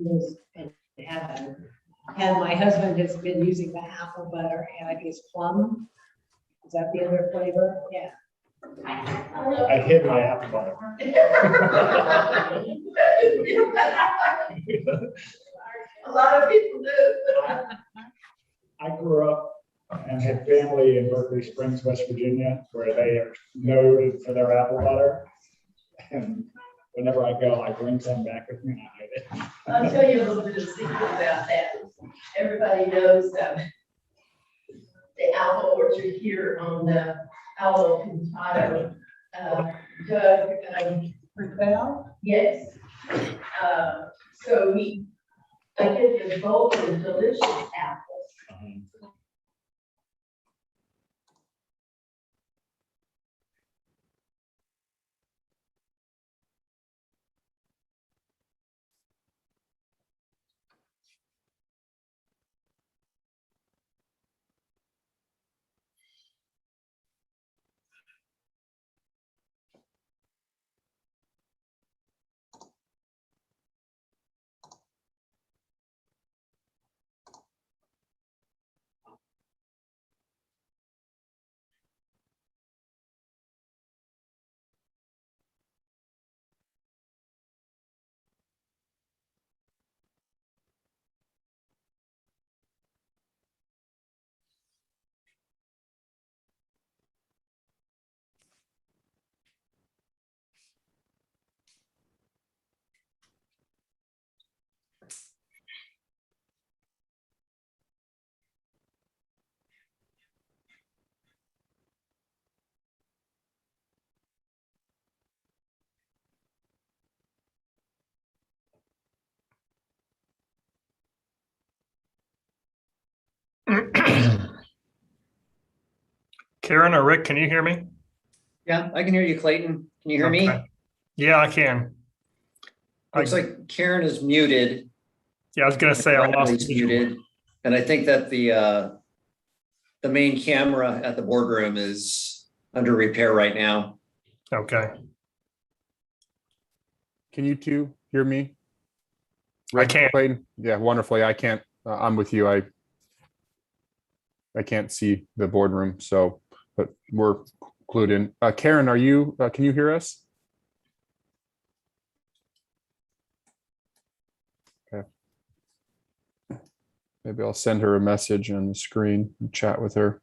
lives in heaven. And my husband has been using the apple butter, and I think it's plum. Is that the other flavor? Yeah. I hid my apple butter. A lot of people do. I grew up and had family in Berkeley Springs, West Virginia, where they are noted for their apple butter. And whenever I go, I bring some back with me and I hide it. I'll tell you a little bit of secret about that. Everybody knows the apple orchard here on the Palo Pintado. Doug, yes. So I get the golden delicious apples. Karen or Rick, can you hear me? Yeah, I can hear you, Clayton. Can you hear me? Okay. Yeah, I can. Looks like Karen is muted. Yeah, I was going to say I lost Bradley's muted. And I think that the main camera at the boardroom is under repair right now. Okay. Can you two hear me? I can. Clayton? Yeah, wonderfully. I can't. I'm with you. I can't see the boardroom, so but we're clued in. Karen, are you? Can you hear us? Okay. Maybe I'll send her a message on the screen and chat with her.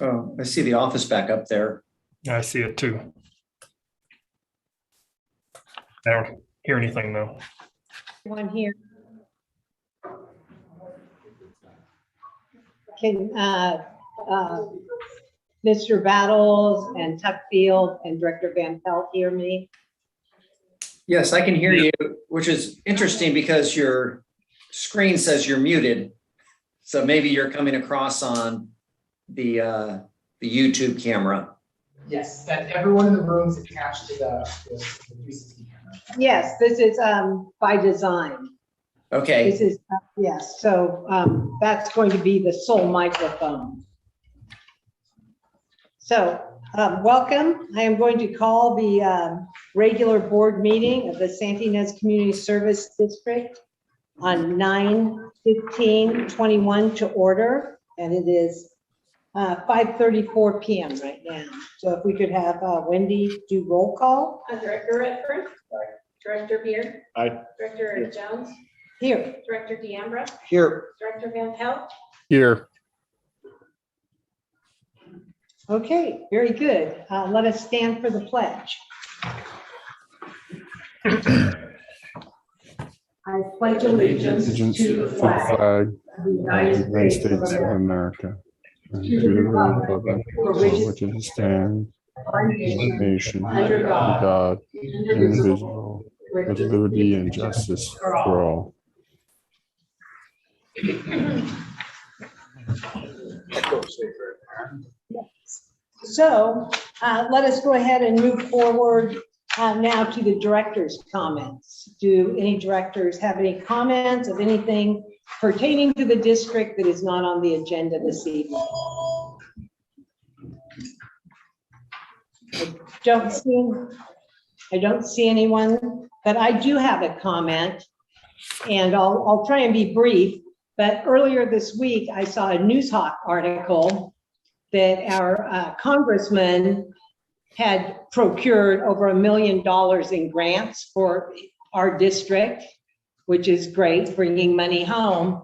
Oh, I see the office back up there. Yeah, I see it too. I don't hear anything though. One here. Can Mr. Battles and Tuckfield and Director Van Pelt hear me? Yes, I can hear you, which is interesting because your screen says you're muted. So maybe you're coming across on the YouTube camera. Yes, that everyone in the room is attached to the 360 camera. Yes, this is by design. Okay. This is, yes, so that's going to be the sole microphone. So welcome. I am going to call the regular board meeting of the Santa Ynez Community Service District on 9/15/21 to order, and it is 5:34 p.m. right now. So if we could have Wendy do roll call. Director Redford. Director Beard. Aye. Director Jones. Here. Director D'Ambra. Here. Director Van Pelt. Here. Okay, very good. Let us stand for the pledge. I pledge allegiance Allegiance to the flag of the the United States of America, and to the republic for which it stands, one nation, under God, indivisible, with liberty and justice for all. So let us go ahead and move forward Now to the director's comments. Do any directors have any comments of anything pertaining to the district that is not on the agenda this evening? I don't see anyone, but I do have a comment, and I'll try and be brief. But earlier this week, I saw a Newshawk article that our congressman had procured over $1 million in grants for our district, which is great, bringing money home.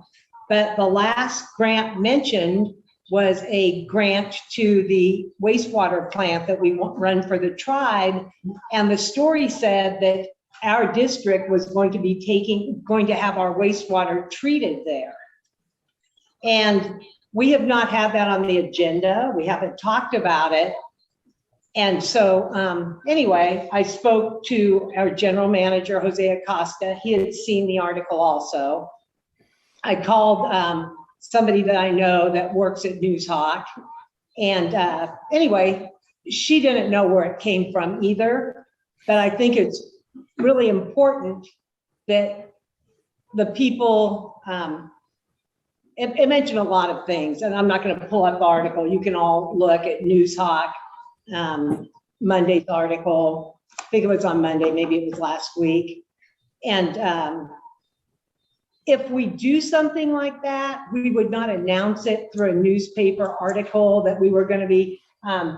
But the last grant mentioned was a grant to the wastewater plant that we run for the tribe. And the story said that our district was going to have our wastewater treated there. And we have not had that on the agenda. We haven't talked about it. And so anyway, I spoke to our general manager, Jose Acosta. He had seen the article also. I called somebody that I know that works at Newshawk. And anyway, she didn't know where it came from either. But I think it's really important that the people, it mentioned a lot of things, and I'm not going to pull up the article. You can all look at Newshawk, Monday's article. I think it was on Monday, maybe it was last week. And if we do something like that, we would not announce it through a newspaper article that we were going to be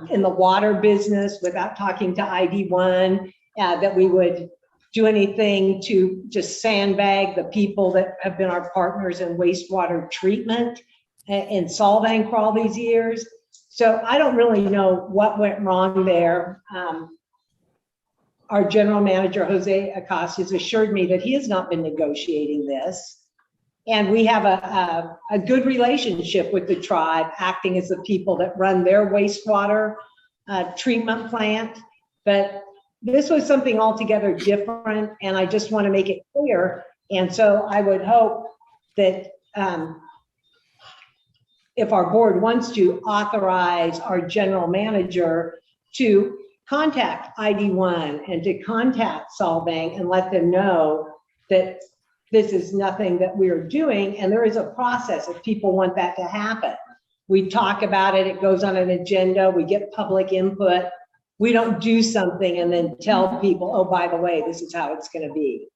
in the water business without talking to ID1, that we would do anything to just sandbag the people that have been our partners in wastewater treatment in Solvang for all these years. So I don't really know what went wrong there. Our general manager, Jose Acosta, has assured me that he has not been negotiating this. And we have a good relationship with the tribe, acting as the people that run their wastewater treatment plant. But this was something altogether different, and I just want to make it clear. And so I would hope that if our board wants to authorize our general manager to contact ID1 and to contact Solvang and let them know that this is nothing that we are doing, and there is a process if people want that to happen. We talk about it, it goes on an agenda, we get public input. We don't do something and then tell people, oh, by the way, this is how it's going to be.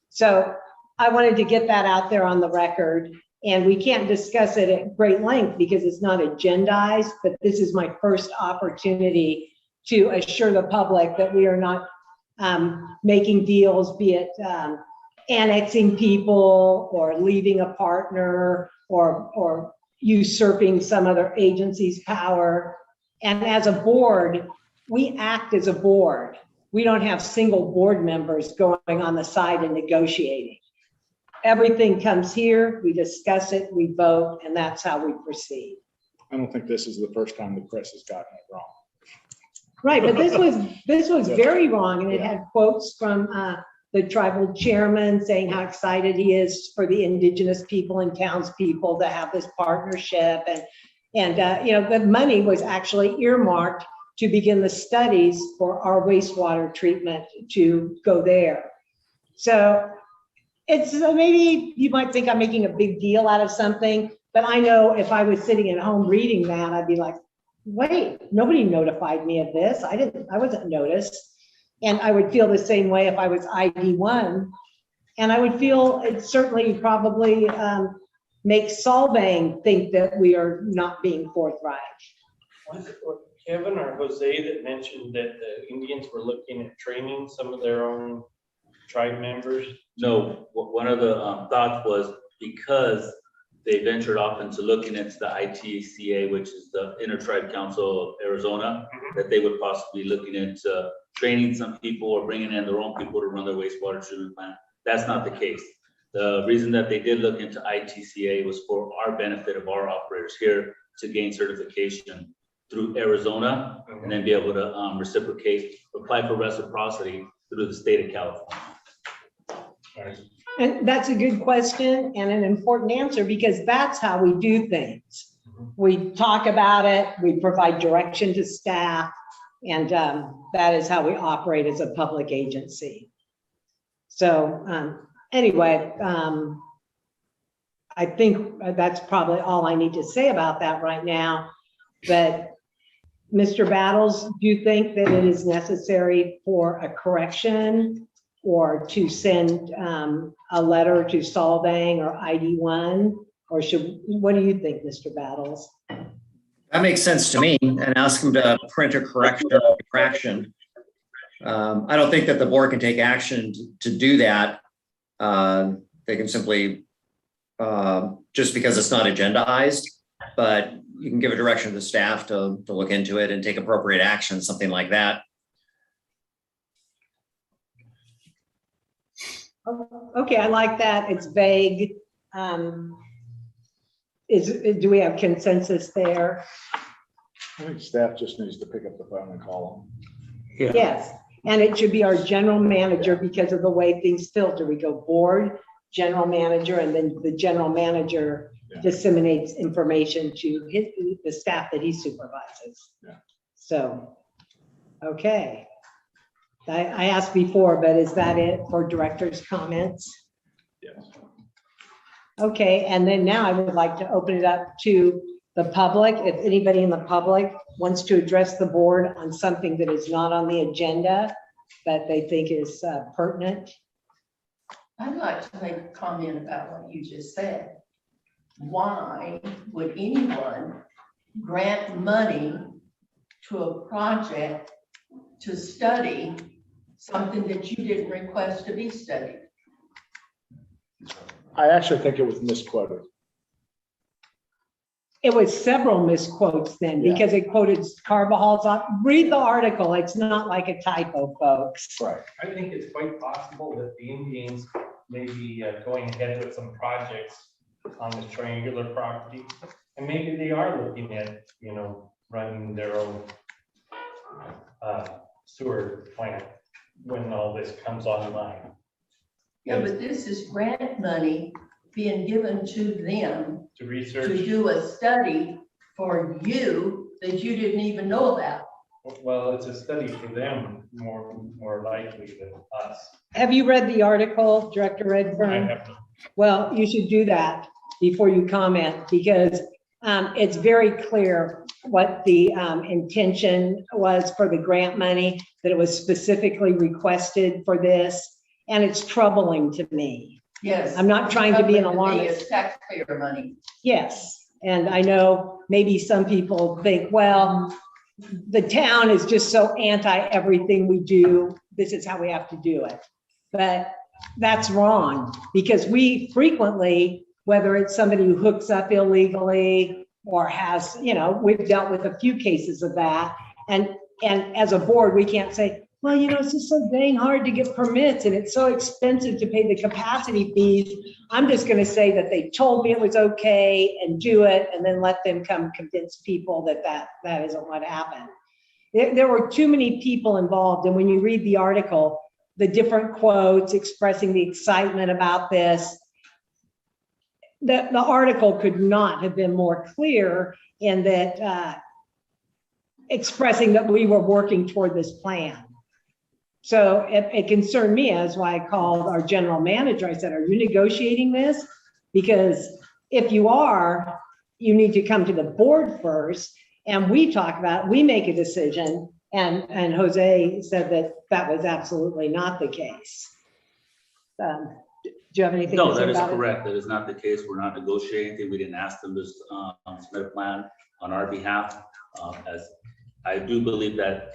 So I wanted to get that out there on the record, and we can't discuss it at great length because it's not agendized, but this is my first opportunity to assure the public that we are not making deals, be it annexing people or leaving a partner or usurping some other agency's power. And as a board, we act as a board. We don't have single board members going on the side and negotiating. Everything comes here, we discuss it, we vote, and that's how we proceed. I don't think this is the first time the press has gotten it wrong. Right, but this was very wrong, and it had quotes from the tribal chairman saying how excited he is for the indigenous people and townspeople to have this partnership, and you know, the money was actually earmarked to begin the studies for our wastewater treatment to go there. So it's maybe you might think I'm making a big deal out of something, but I know if I was sitting at home reading that, I'd be like, wait, nobody notified me of this. I wasn't noticed. And I would feel the same way if I was ID1. And I would feel it certainly probably makes Solvang think that we are not being forthright. Was it Kevin or Jose that mentioned that the Indians were looking at training some of their own tribe members? No, one of the thoughts was because they ventured off into looking into the ITCA, which is the Inter-Tribe Council of Arizona, that they would possibly be looking into training some people or bringing in their own people to run their wastewater treatment plant. That's not the case. The reason that they did look into ITCA was for our benefit of our operators here to gain certification through Arizona and then be able to reciprocate, apply for reciprocity through the state of California. And that's a good question and an important answer, because that's how we do things. We talk about it, we provide direction to staff, And that is how we operate as a public agency. So anyway, I think that's probably all I need to say about that right now. But Mr. Battles, do you think that it is necessary for a correction or to send a letter to Solvang or ID1? Or what do you think, Mr. Battles? That makes sense to me, and ask them to print a correction or infraction. I don't think that the board can take action to do that. They can simply, just because it's not agendized, but you can give a direction to the staff to look into it and take appropriate action, something like that. Okay, I like that. It's vague. Do we have consensus there? I think staff just needs to pick up the phone and call Yes, and it should be our general manager because of the way things filter. We go board, general manager, and then the general manager disseminates information to the staff that he supervises. Yeah. So, okay. I asked before, but is that it for director's comments? Yes. Okay, and then now I would like to open it up to the public. If anybody in the public wants to address the board on something that is not on the agenda, that they think is pertinent. I'd like to make a comment about what you just said. Why would anyone grant money to a project to study something that you didn't request to be studied? I actually think it was misquoted. It was several misquotes then Yeah. because it quoted Carvajal's. Read the article. It's not like a typo, folks. Right. I think it's quite possible that the Indians may be going ahead with some projects on this triangular property. And maybe they are looking at, running their own sewer plant when all this comes online. Yeah, but this is grant money being given to them To to research, do a study for you that you didn't even know about. well, it's a study for them more likely than us. Have you read the article, Director I Redfern? have no. Well, you should do that before you comment because it's very clear what the intention was for the grant money, that it was specifically requested for this. And it's troubling to me. Yes. I'm not trying to be an Me, alarmist. it's taxpayer money. Yes, and I know maybe some people think, well, the town is just so anti everything we do. This is how we have to do it. But that's wrong because we frequently, whether it's somebody who hooks up illegally or has, we've dealt with a few cases of that. And as a board, we can't say, well, it's just so dang hard to get permits and it's so expensive to pay the capacity fees. I'm just going to say that they told me it was okay and do it and then let them come convince people that isn't what happened. There were too many people involved. And when you read the article, the different quotes expressing the excitement about this, the article could not have been more clear in that expressing that we were working toward this plan. So it concerned me, as why I called our general manager. I said, are you negotiating this? Because if you are, you need to come to the board first. And we talk about it, we make a decision. And Jose said that was absolutely not the case. Do you have anything No, to say that is about it? correct. That is not the case. We're not negotiating. We didn't ask them to submit a plan on our behalf. As I do believe that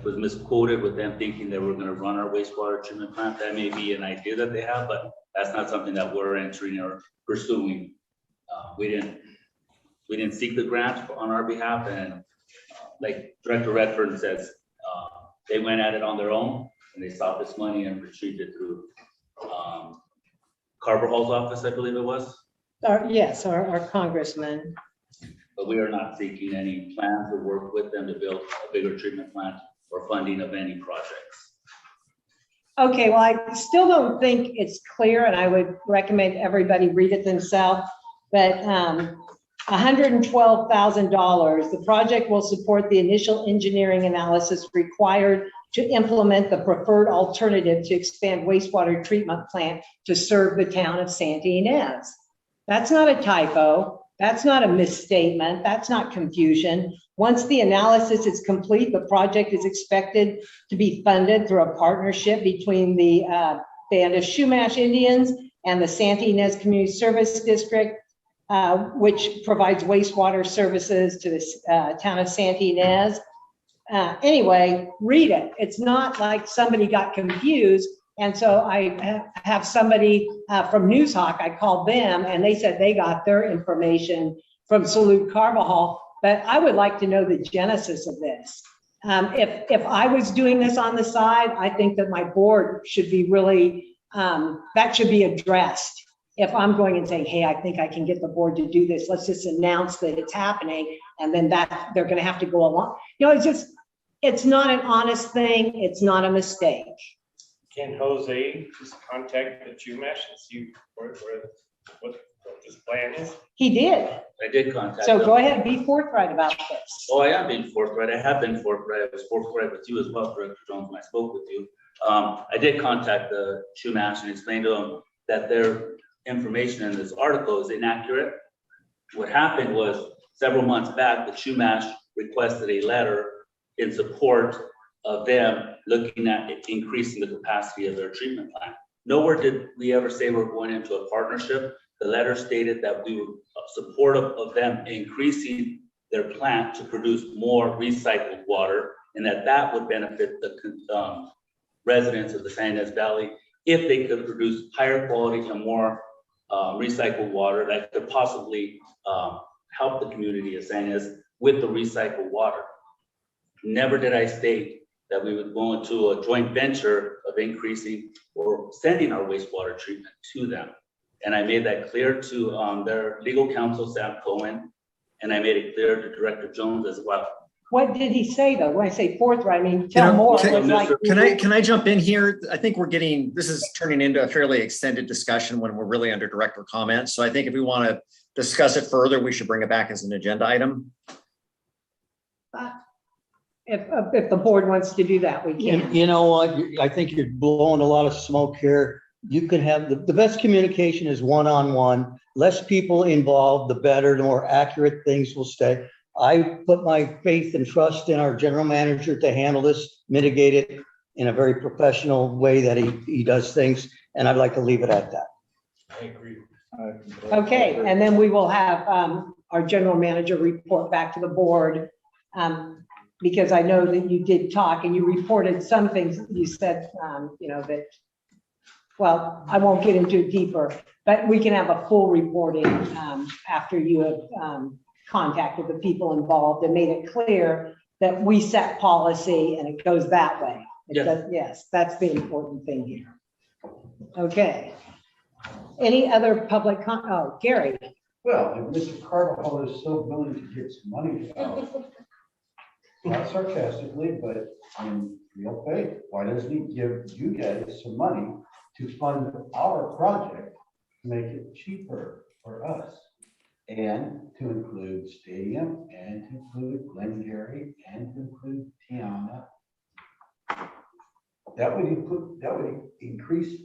was misquoted with them thinking they were going to run our wastewater treatment plant. That may be an idea that they have, but that's not something that we're entering or pursuing. We didn't seek the grant on our behalf, and like Director Redfern says, they went at it on their own and they sought this money and retrieved it through Carvajal's office, I believe it was. Yes, our congressman. But we are not seeking any plans or work with them to build a bigger treatment plant or funding of any projects. Okay, well, I still don't think it's clear, and I would recommend everybody read it themselves. But $112,000. The project will support the initial engineering analysis required to implement the preferred alternative to expand wastewater treatment plant to serve the town of Santa Ynez. That's not a typo. That's not a misstatement. That's not confusion. Once the analysis is complete, the project is expected to be funded through a partnership between the Band of Chumash Indians and the Santa Ynez Community Service District, which provides wastewater services to the town of Santa Ynez. Anyway, read it. It's not like somebody got confused. And so I have somebody from Newshawk, I called them and they said they got their information from Salute Carvajal, but I would like to know the genesis of this. If I was doing this on the side, I think that my board should be really, that should be addressed. If I'm going and saying, hey, I think I can get the board to do this, let's just announce that it's happening, and then that they're gonna have to go along. You know, it's not an honest thing, it's not a mistake. Can Jose just contact the Chumash and see what this plan is? He did, I did contact so them. go ahead, be forthright about this. Oh, I am being forthright. I have been forthright. I was forthright with you as well, Director Jones, when I spoke with you. I did contact the Chumash and explain to them that their information in this article is inaccurate. What happened was several months back, the Chumash requested a letter in support of them looking at increasing the capacity of their treatment plant. Nowhere did we ever say we're going into a partnership. The letter stated that we were supportive of them increasing their plant to produce more recycled water, and that would benefit the residents of the San Ynez Valley if they could produce higher quality and more recycled water that could possibly help the community of San Ynez with the recycled water. Never did I state that we would go into a joint venture of increasing or sending our wastewater treatment to them. And I made that clear to their legal counsel, Sam Cohen, and I made it clear to Director Jones as well. What did he say though? When I say forthright, I mean, tell more. Can I jump in here? I think this is turning into a fairly extended discussion when we're really under director comments. So I think if we want to discuss it further, we should bring it back as an agenda item. If the board wants to do that, we can. You know what? I think you're blowing a lot of smoke here. You can have, the best communication is one-on-one. Less people involved, the better, the more accurate things will stay. I put my faith and trust in our general manager to handle this, mitigate it in a very professional way that he does things. And I'd like to leave it at that. I agree. Okay, and then we will have our general manager report back to the board. Because I know that you did talk and you reported some things you said, you know, that, well, I won't get into it deeper, but we can have a full reporting after you have contacted the people involved and made it clear that we set policy and it goes that way. Yes, that's the important thing here. Okay. Any other public oh, Gary. Well, if Mr. Carvajal is so willing to get some money out, not sarcastically, but in real faith, why doesn't he give you guys some money to fund our project to make it cheaper for us? And to include Stadium, and to include Glengarry, and to include Tiana. That would increase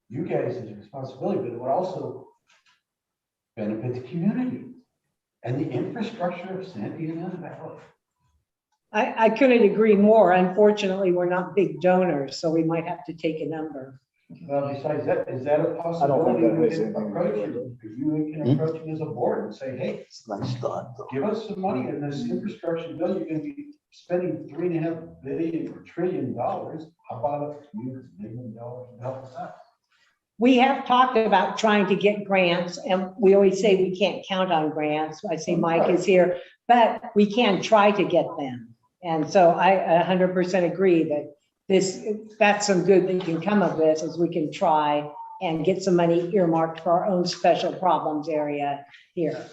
you guys' responsibility, but it would also benefit the community and the infrastructure of Santa Ynez Valley. I couldn't agree more. Unfortunately, we're not big donors, so we might have to take a number. Well, besides that, is that a possibility? You can approach it as a board and say, hey, give us some money in this infrastructure bill. You're going to be spending $3.5 billion or $1 trillion. How about a few $1 million to help us out? We have talked about trying to get grants, and we always say we can't count on grants. I see Mike is here, but we can try to get them. And so I 100% agree that that's some good that can come of this, as we can try and get some money earmarked for our own special problems area here.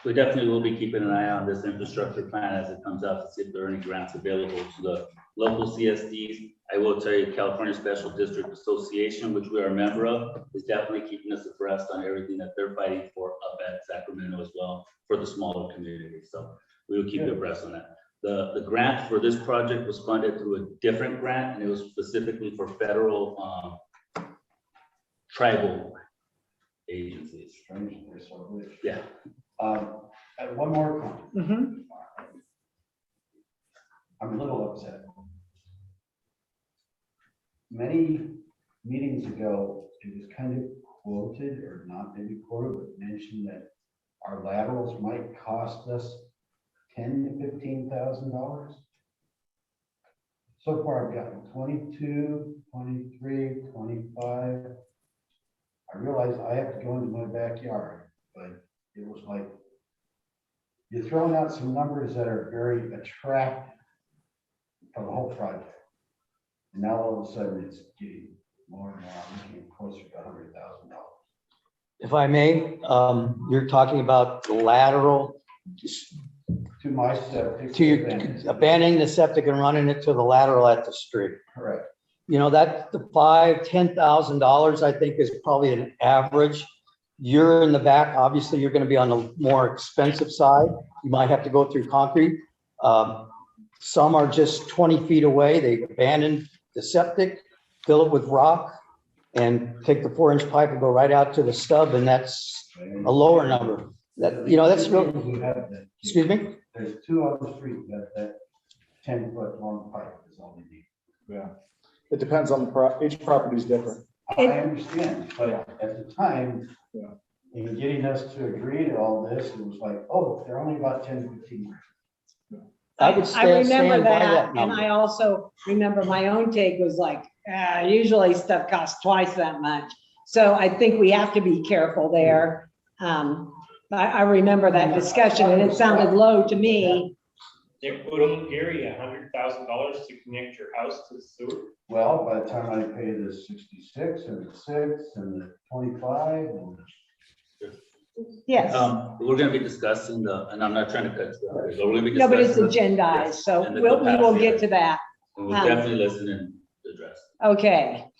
We definitely will be keeping an eye on this infrastructure plan as it comes out to see if there are any grants available to the local CSDs. I will tell you, California Special District Association, which we are a member of, is definitely keeping us abreast on everything that they're fighting for up at Sacramento as well for the smaller communities. So we will keep you abreast on that. The grant for this project was funded through a different grant, and it was specifically for federal tribal agencies. Yeah. And one more comment. Mhm. I'm a little upset. Many meetings ago, it was kind of quoted, or not maybe quoted, but mentioned that our laterals might cost us $10,000 to $15,000. So far, I've gotten 22, 23, 25. I realize I have to go into my backyard, but it was like, you're throwing out some numbers that are very attractive for the whole project. And now all of a sudden it's getting more and more, I'm looking closer to $100,000. If I may, you're talking about the lateral To my septic. to abandoning the septic and running it to the lateral at the street. Correct. You know, that the $10,000, I think, is probably an average. You're in the back, obviously, you're gonna be on the more expensive side. You might have to go through concrete. Some are just 20 feet away. They abandon the septic, fill it with rock, and take the 4-inch pipe and go right out to the stub, and that's a lower number. That, you know, that's real. Excuse me? There's 2 on the street that 10-foot long pipe is all we need. Yeah. It depends on each property is different. I understand, but at the time, in getting us to agree to all this, it was like, oh, they're only about 10 to 15 grand. I would I remember stand by that, and number. I also remember my own take was like, usually stuff costs twice that much. So I think we have to be careful there. I remember that discussion, and it sounded low to me. They would Gary $100,000 to connect your house to the sewer. Well, by the time I pay the 66 and the 6 and the 25 and Yes. We're gonna be discussing and I'm not trying to cut you off, but we're gonna be No, but it's discussing agendized, so and the we will capacity get of to that. And we'll definitely listen and address. Okay.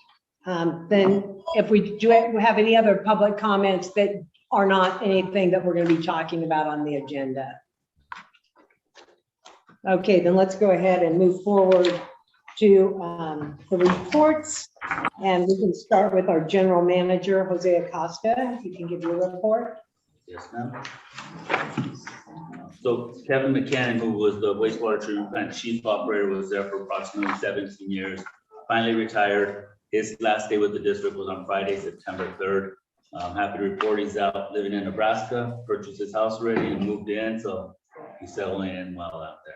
Then if we do have any other public comments that are not anything that we're going to be talking about on the agenda. Okay, then let's go ahead and move forward to the reports. And we can start with our general manager, Jose Acosta. He can give you a report. Yes, ma'am. So Kevin McCann, who was the wastewater treatment plant chief operator, was there for approximately 17 years, finally retired. His last day with the district was on Friday, September 3rd. I'm happy to report he's out living in Nebraska, purchased his house already and moved in, so he's settling in well out there.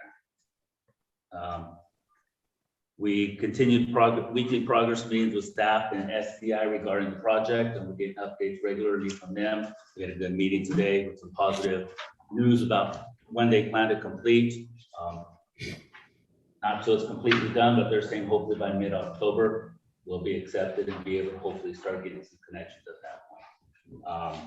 We continued weekly progress meetings with staff and SCI regarding the project, and we're getting updates regularly from them. We had a good meeting today with some positive news about when they plan to complete. Not till it's completely done, but they're saying hopefully by mid-October we'll be accepted and be able to hopefully start getting some connections at that point.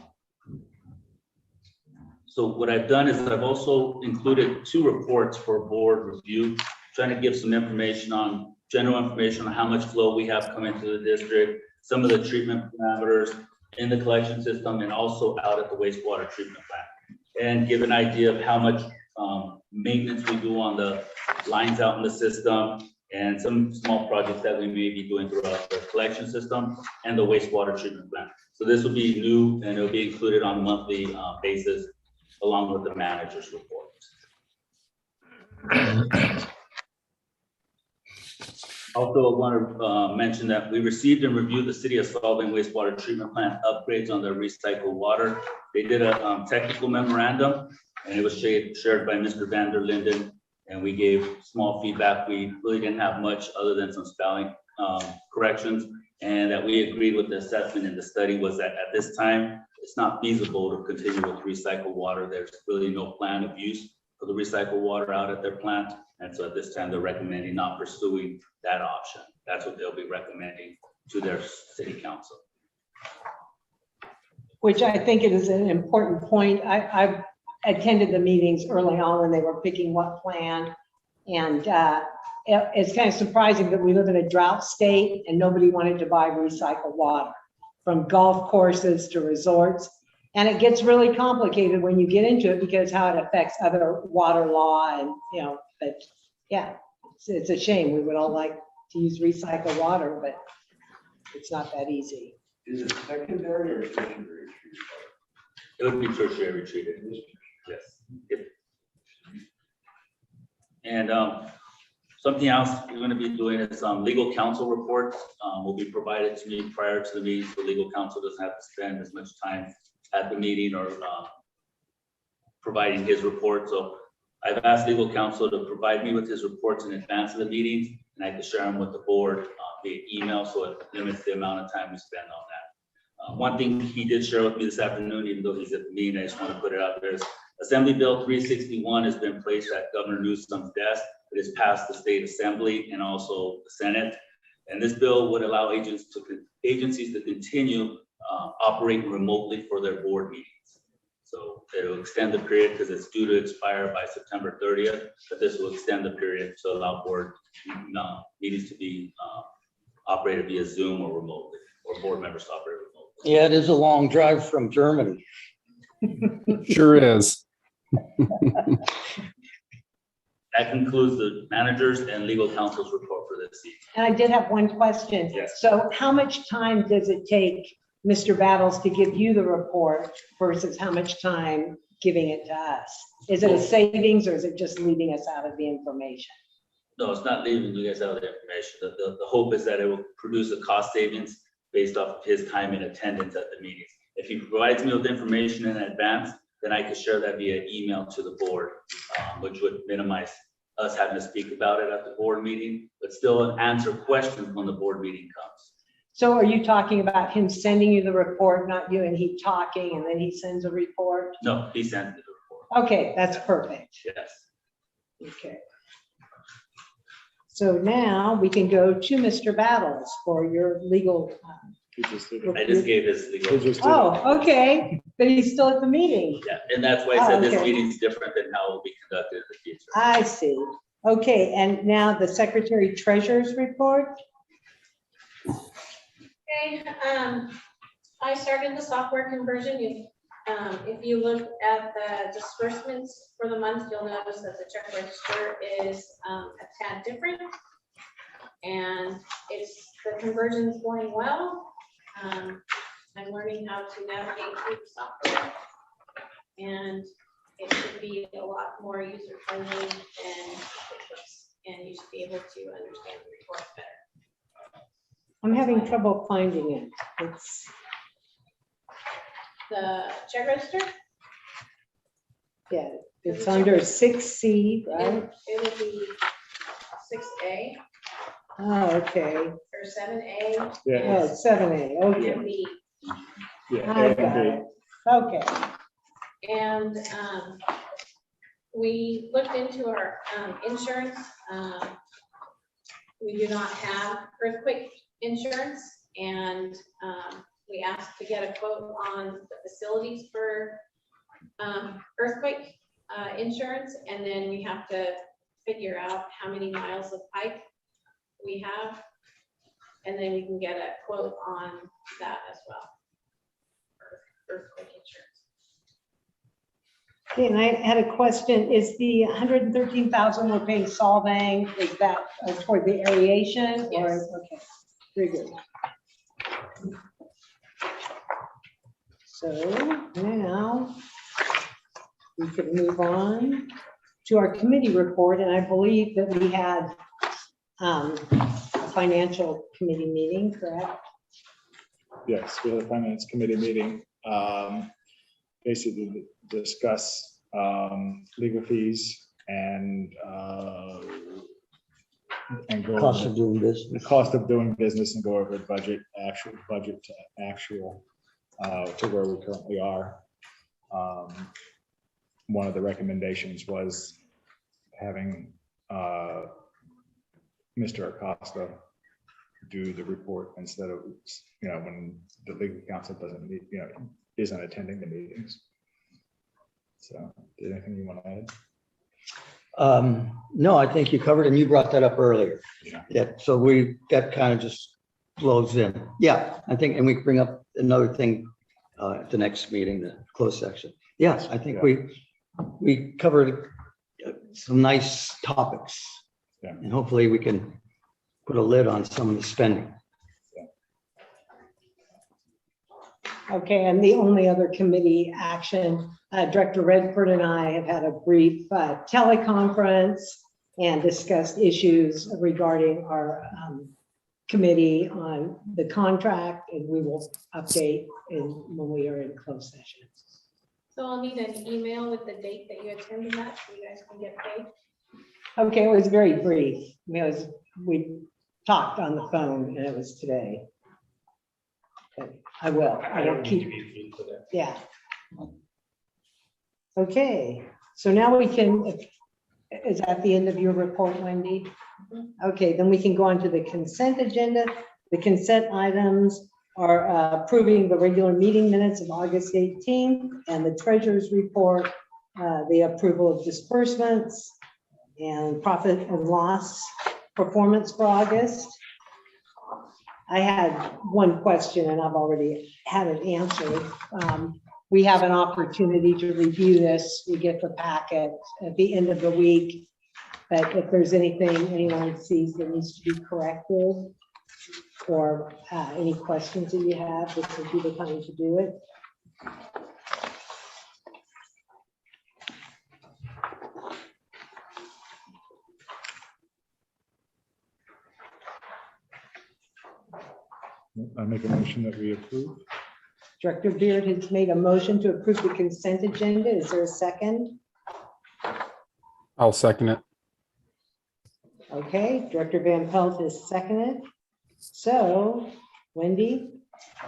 So what I've done is I've also included 2 reports for board review, trying to give some information on general information on how much flow we have coming to the district, some of the treatment parameters in the collection system, and also out at the wastewater treatment plant, and give an idea of how much maintenance we do on the lines out in the system, and some small projects that we may be doing throughout the collection system and the wastewater treatment plant. So this will be new, and it'll be included on a monthly basis along with the manager's report. Also, I want to mention that we received and reviewed the City of Solvang wastewater treatment plant upgrades on their recycled water. They did a technical memorandum, and it was shared by Mr. Van der Linden, and we gave small feedback. We really didn't have much other than some spelling corrections, and that we agreed with the assessment in the study was that at this time, it's not feasible to continue with recycled water. There's really no plan of use for the recycled water out at their plant. And so at this time, they're recommending not pursuing that option. That's what they'll be recommending to their city council. Which I think it is an important point. I've attended the meetings early on when they were picking what plan. And it's kind of surprising that we live in a drought state and nobody wanted to buy recycled water, from golf courses to resorts. And it gets really complicated when you get into it because how it affects other water law and, but yeah, it's a shame. We would all like to use recycled water, but it's not that easy. Is it secondary or tertiary? It would be tertiary treated. Yes. Yep. And something else we're going to be doing is legal counsel reports will be provided to me prior to the meeting, so legal counsel doesn't have to spend as much time at the meeting or providing his report. So I've asked legal counsel to provide me with his reports in advance of the meetings, and I can share them with the board via email, so it limits the amount of time we spend on that. One thing he did share with me this afternoon, even though he's at the meeting, I just want to put it out there, is Assembly Bill 361 has been placed at Governor Newsom's desk. It has passed the state assembly and also the Senate. And this bill would allow agencies to continue operating remotely for their board meetings. So it'll extend the period because it's due to expire by September 30th, but this will extend the period to allow board meetings to be operated via Zoom or remotely, or board members to operate remotely. Yeah, it is a long drive from Germany. Sure is. That concludes the managers and legal counsel's report for this evening. And I did have one question. Yes. So how much time does it take Mr. Battles to give you the report versus how much time giving it to us? Is it a savings or is it just leaving us out of the information? No, it's not leaving you guys out of the information. The hope is that it will produce a cost savings based off of his time in attendance at the meetings. If he provides me with information in advance, then I can share that via email to the board, which would minimize us having to speak about it at the board meeting, but still answer questions when the board meeting comes. So are you talking about him sending you the report, not you and he talking and then he sends a report? No, he sent me the report. Okay, that's perfect. Yes. Okay. So now we can go to Mr. Battles for your legal. He just did it. I just gave his legal. He just did it. Oh, okay, but he's still at the meeting. Yeah, and that's why I said this okay. meeting is different than how it will be conducted in the future. I see. Okay, and now the Secretary Treasurer's report. Okay, I started the software conversion. If you look at the disbursements for the month, you'll notice that the check register is a tad different. And the conversion is going well. I'm learning how to navigate through the software. And it should be a lot more user friendly than QuickBooks, and you should be able to understand the reports better. I'm having trouble finding it. It's, The check register, yeah, it's under 6C, right? it would be 6A Oh, okay. or 7A. Yeah. Oh, 7A, okay. And B. Yeah, I got it. Okay. And we looked into our insurance. We do not have earthquake insurance, and we asked to get a quote on the facilities for earthquake insurance, and then we have to figure out how many miles of pipe we have, and then we can get a quote on that as well. Earthquake insurance. Okay, and I had a question. Is the 113,000 we're paying Solvang, is that toward the aeration? Yes. Or, okay, very good. So now we can move on to our committee report, and I believe that we had a financial committee meeting, correct? Yes, we had a finance committee meeting, basically to discuss legal fees and go Cost over of doing the business. cost of doing business and go over budget to actual to where we currently are. One of the recommendations was having Mr. Acosta do the report instead of, when the legal counsel doesn't meet, isn't attending the meetings. So, anything you want to No, I think you covered, and you brought that up earlier. Yeah. Yeah, so that kind of just flows in. Yeah, I think, and we can bring up another thing at the next meeting, the closed section. Yeah, I think we covered some nice topics. Yeah. And hopefully we can put a lid on some of the spending. Okay, and the only other committee action, Director Redford and I have had a brief teleconference and discussed issues regarding our committee on the contract, and we will update when we are in closed session. So I'll need an email with the date that you attended that, so you guys can get paid. Okay, it was very brief. We talked on the phone and it was today. But I will. I don't need to be paid for that. Yeah. Okay, so now we can, is that the end of your report, Wendy? Okay, then we can go on to the consent agenda. The consent items are approving the regular meeting minutes of August 18th and the treasurer's report, the approval of disbursements and profit and loss performance for August. I had one question and I've already had it answered. We have an opportunity to review this. We get the packet at the end of the week. But if there's anything anyone sees that needs to be corrected or any questions that you have, this would be the time to do it. I make a motion that we approve. Director Beard has made a motion to approve the consent agenda. Is there a second? I'll second it. Okay, Director Van Pelt has seconded. So, Wendy?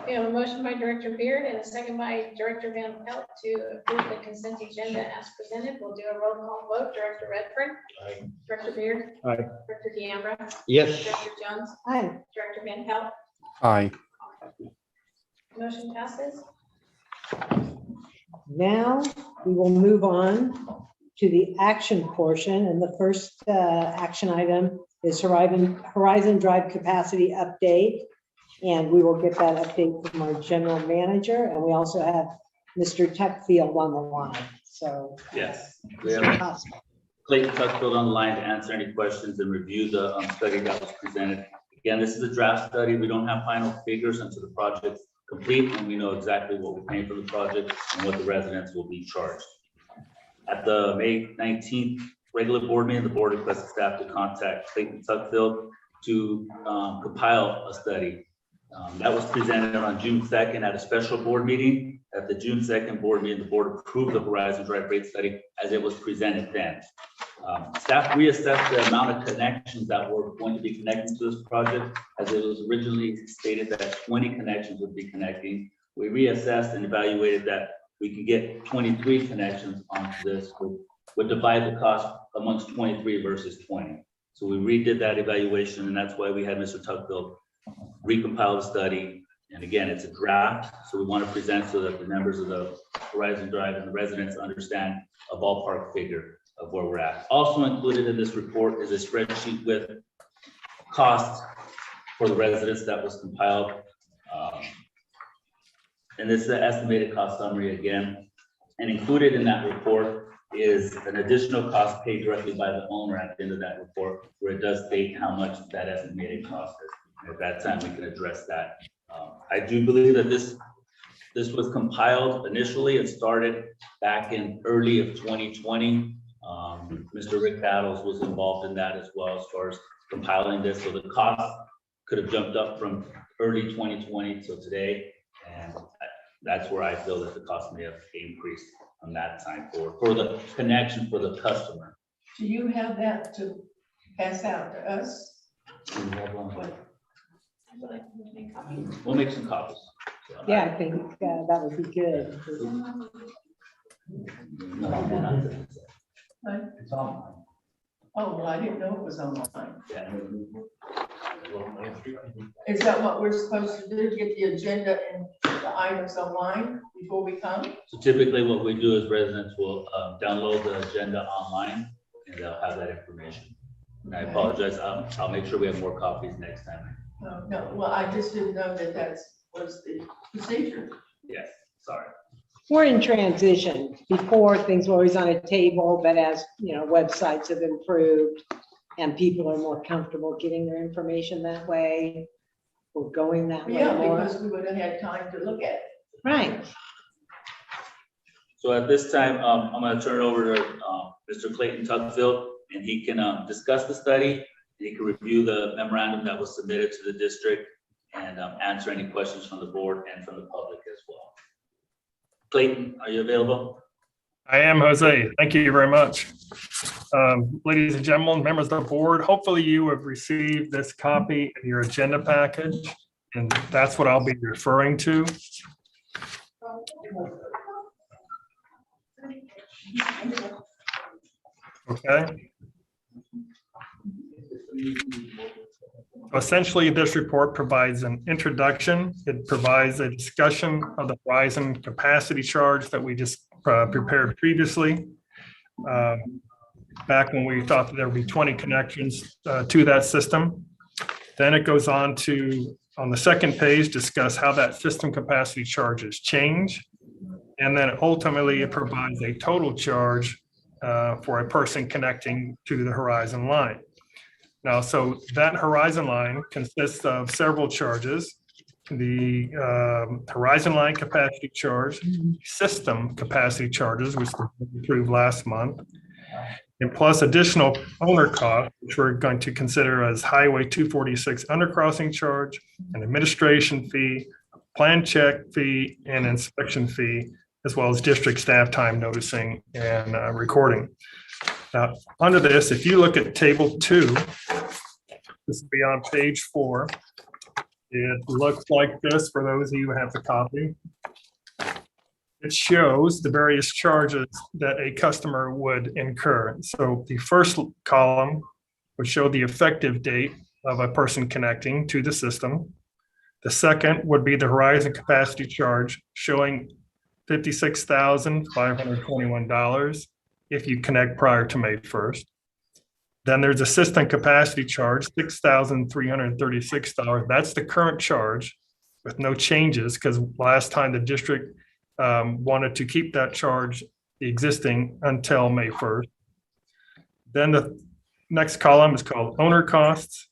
We have a motion by Director Beard and a second by Director Van Pelt to approve the consent agenda as presented. We'll do a roll call vote. Director Redford? Aye. Director Beard? Aye. Director D'Ambra? Yes. Director Jones? Hi. Director Van Pelt? Aye. Motion passes. Now we will move on to the action portion, and the first action item is Horizon Drive capacity update. And we will get that update from our general manager, and we also have Mr. Tuckfield on the line, so. Yes, we have Clayton Tuckfield on the line to answer any questions and review the study that was presented. Again, this is a draft study. We don't have final figures until the project's complete and we know exactly what we're paying for the project and what the residents will be charged. At the May 19th regular board meeting, the board requested staff to contact Clayton Tuckfield to compile a study. That was presented on June 2nd at a special board meeting. At the June 2nd board meeting, the board approved the Horizon Drive rate study as it was presented then. Staff reassessed the amount of connections that were going to be connecting to this project, as it was originally stated that 20 connections would be connecting. We reassessed and evaluated that we could get 23 connections onto this, would divide the cost amongst 23 versus 20. So we redid that evaluation, and that's why we had Mr. Tuckfield recompile the study. And again, it's a draft, so we want to present so that the members of the Horizon Drive and the residents understand a ballpark figure of where we're at. Also included in this report is a spreadsheet with costs for the residents that was compiled. And this is the estimated cost summary again. And included in that report is an additional cost paid directly by the owner at the end of that report, where it does state how much that estimated cost is. And at that time, we can address that. I do believe that this was compiled initially and started back in early of 2020. Mr. Rick Battles was involved in that as well as far as compiling this. So the cost could have jumped up from early 2020 till today. And that's where I feel that the cost may have increased on that time for the connection for the customer. Do you have that to pass out to us? We'll make some copies. Yeah, I think that would be good. It's online. Oh, well, I didn't know it was online. Yeah. Is that what we're supposed to do, get the agenda and the items online before we come? So typically what we do is residents will download the agenda online, and and they'll have that information. And I apologize, I'll make sure we have more copies next time. No, well, I just didn't know that was the procedure. Yes, sorry. We're in transition. Before, things were always on a table, but as, you know, websites have improved and people are more comfortable getting their information that way, we're going that way Yeah, more. because we would have had time to look at it. Right. So at this time, I'm gonna turn it over to Mr. Clayton Tuckfield, and he can discuss the study. He can review the memorandum that was submitted to the district and answer any questions from the board and from the public as well. Clayton, are you available? I am, Jose. Thank you very much. Ladies and gentlemen, members of the board, hopefully you have received this copy in your agenda package, and that's what I'll be referring to. Okay. Essentially, this report provides an introduction. It provides a discussion of the Horizon capacity charge that we just prepared previously. Back when we thought that there would be 20 connections to that system. Then it goes on to, on the second page, discuss how that system capacity charges change. And then ultimately it provides a total charge for a person connecting to the Horizon line. Now, so that Horizon line consists of several charges. The Horizon line capacity charge, system capacity charges, which were approved last month, and plus additional owner costs, which we're going to consider as Highway 246 undercrossing charge, an administration fee, plan check fee, and inspection fee, as well as district staff time noticing and recording. Now, under this, if you look at table 2, this will be on page 4. It looks like this for those of you who have the copy. It shows the various charges that a customer would incur. So the first column would show the effective date of a person connecting to the system. The second would be the Horizon capacity charge showing $56,521 if you connect prior to May 1st. Then there's a system capacity charge, $6,336. That's the current charge with no changes, because last time the district wanted to keep that charge existing until May 1st. Then the next column is called owner costs.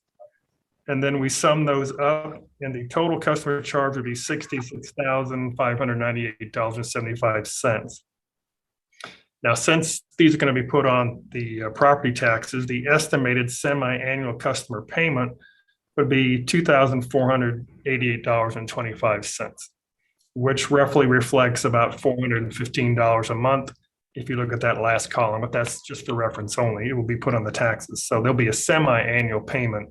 And then we sum those up, and the total customer charge would be $66,598.75. Now, since these are going to be put on the property taxes, the estimated semi-annual customer payment would be $2,488.25, which roughly reflects about $415 a month if you look at that last column, but that's just a reference only. It will be put on the taxes. So there'll be a semi-annual payment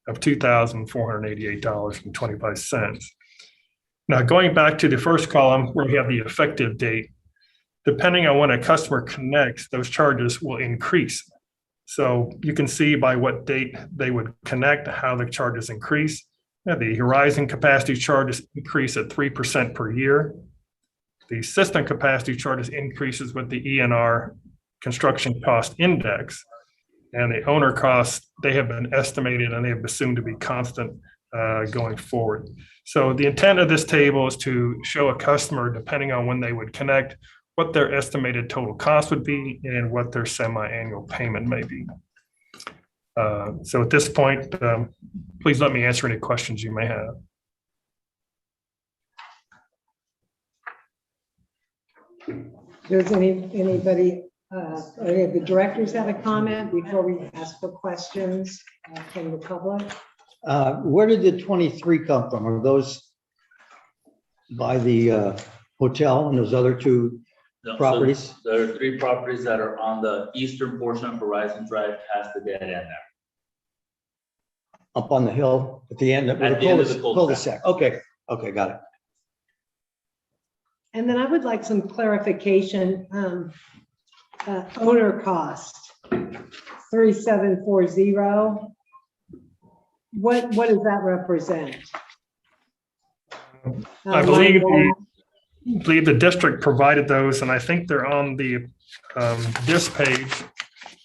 of $2,488.25. Now, going back to the first column where we have the effective date, depending on when a customer connects, those charges will increase. So you can see by what date they would connect, how the charges increase. Now, the Horizon capacity charges increase at 3% per year. The system capacity charges increases with the ENR construction cost index. And the owner costs, they have been estimated and they have been assumed to be constant going forward. So the intent of this table is to show a customer, depending on when they would connect, what their estimated total cost would be and what their semi-annual payment may be. So at this point, please let me answer any questions you may have. Does anybody, any of the directors have a comment before we ask for questions from the public? Where did the 23 come from? Are those by the hotel and those other two No, so properties? there are 3 properties that are on the eastern portion of Horizon Drive past the dead end there. Up on the hill at the end of the At the end of the cul-de-sac. Okay, got it. And then I would like some clarification. Owner cost, 3740. What does that represent? I believe the district provided those, and I think they're on the this page.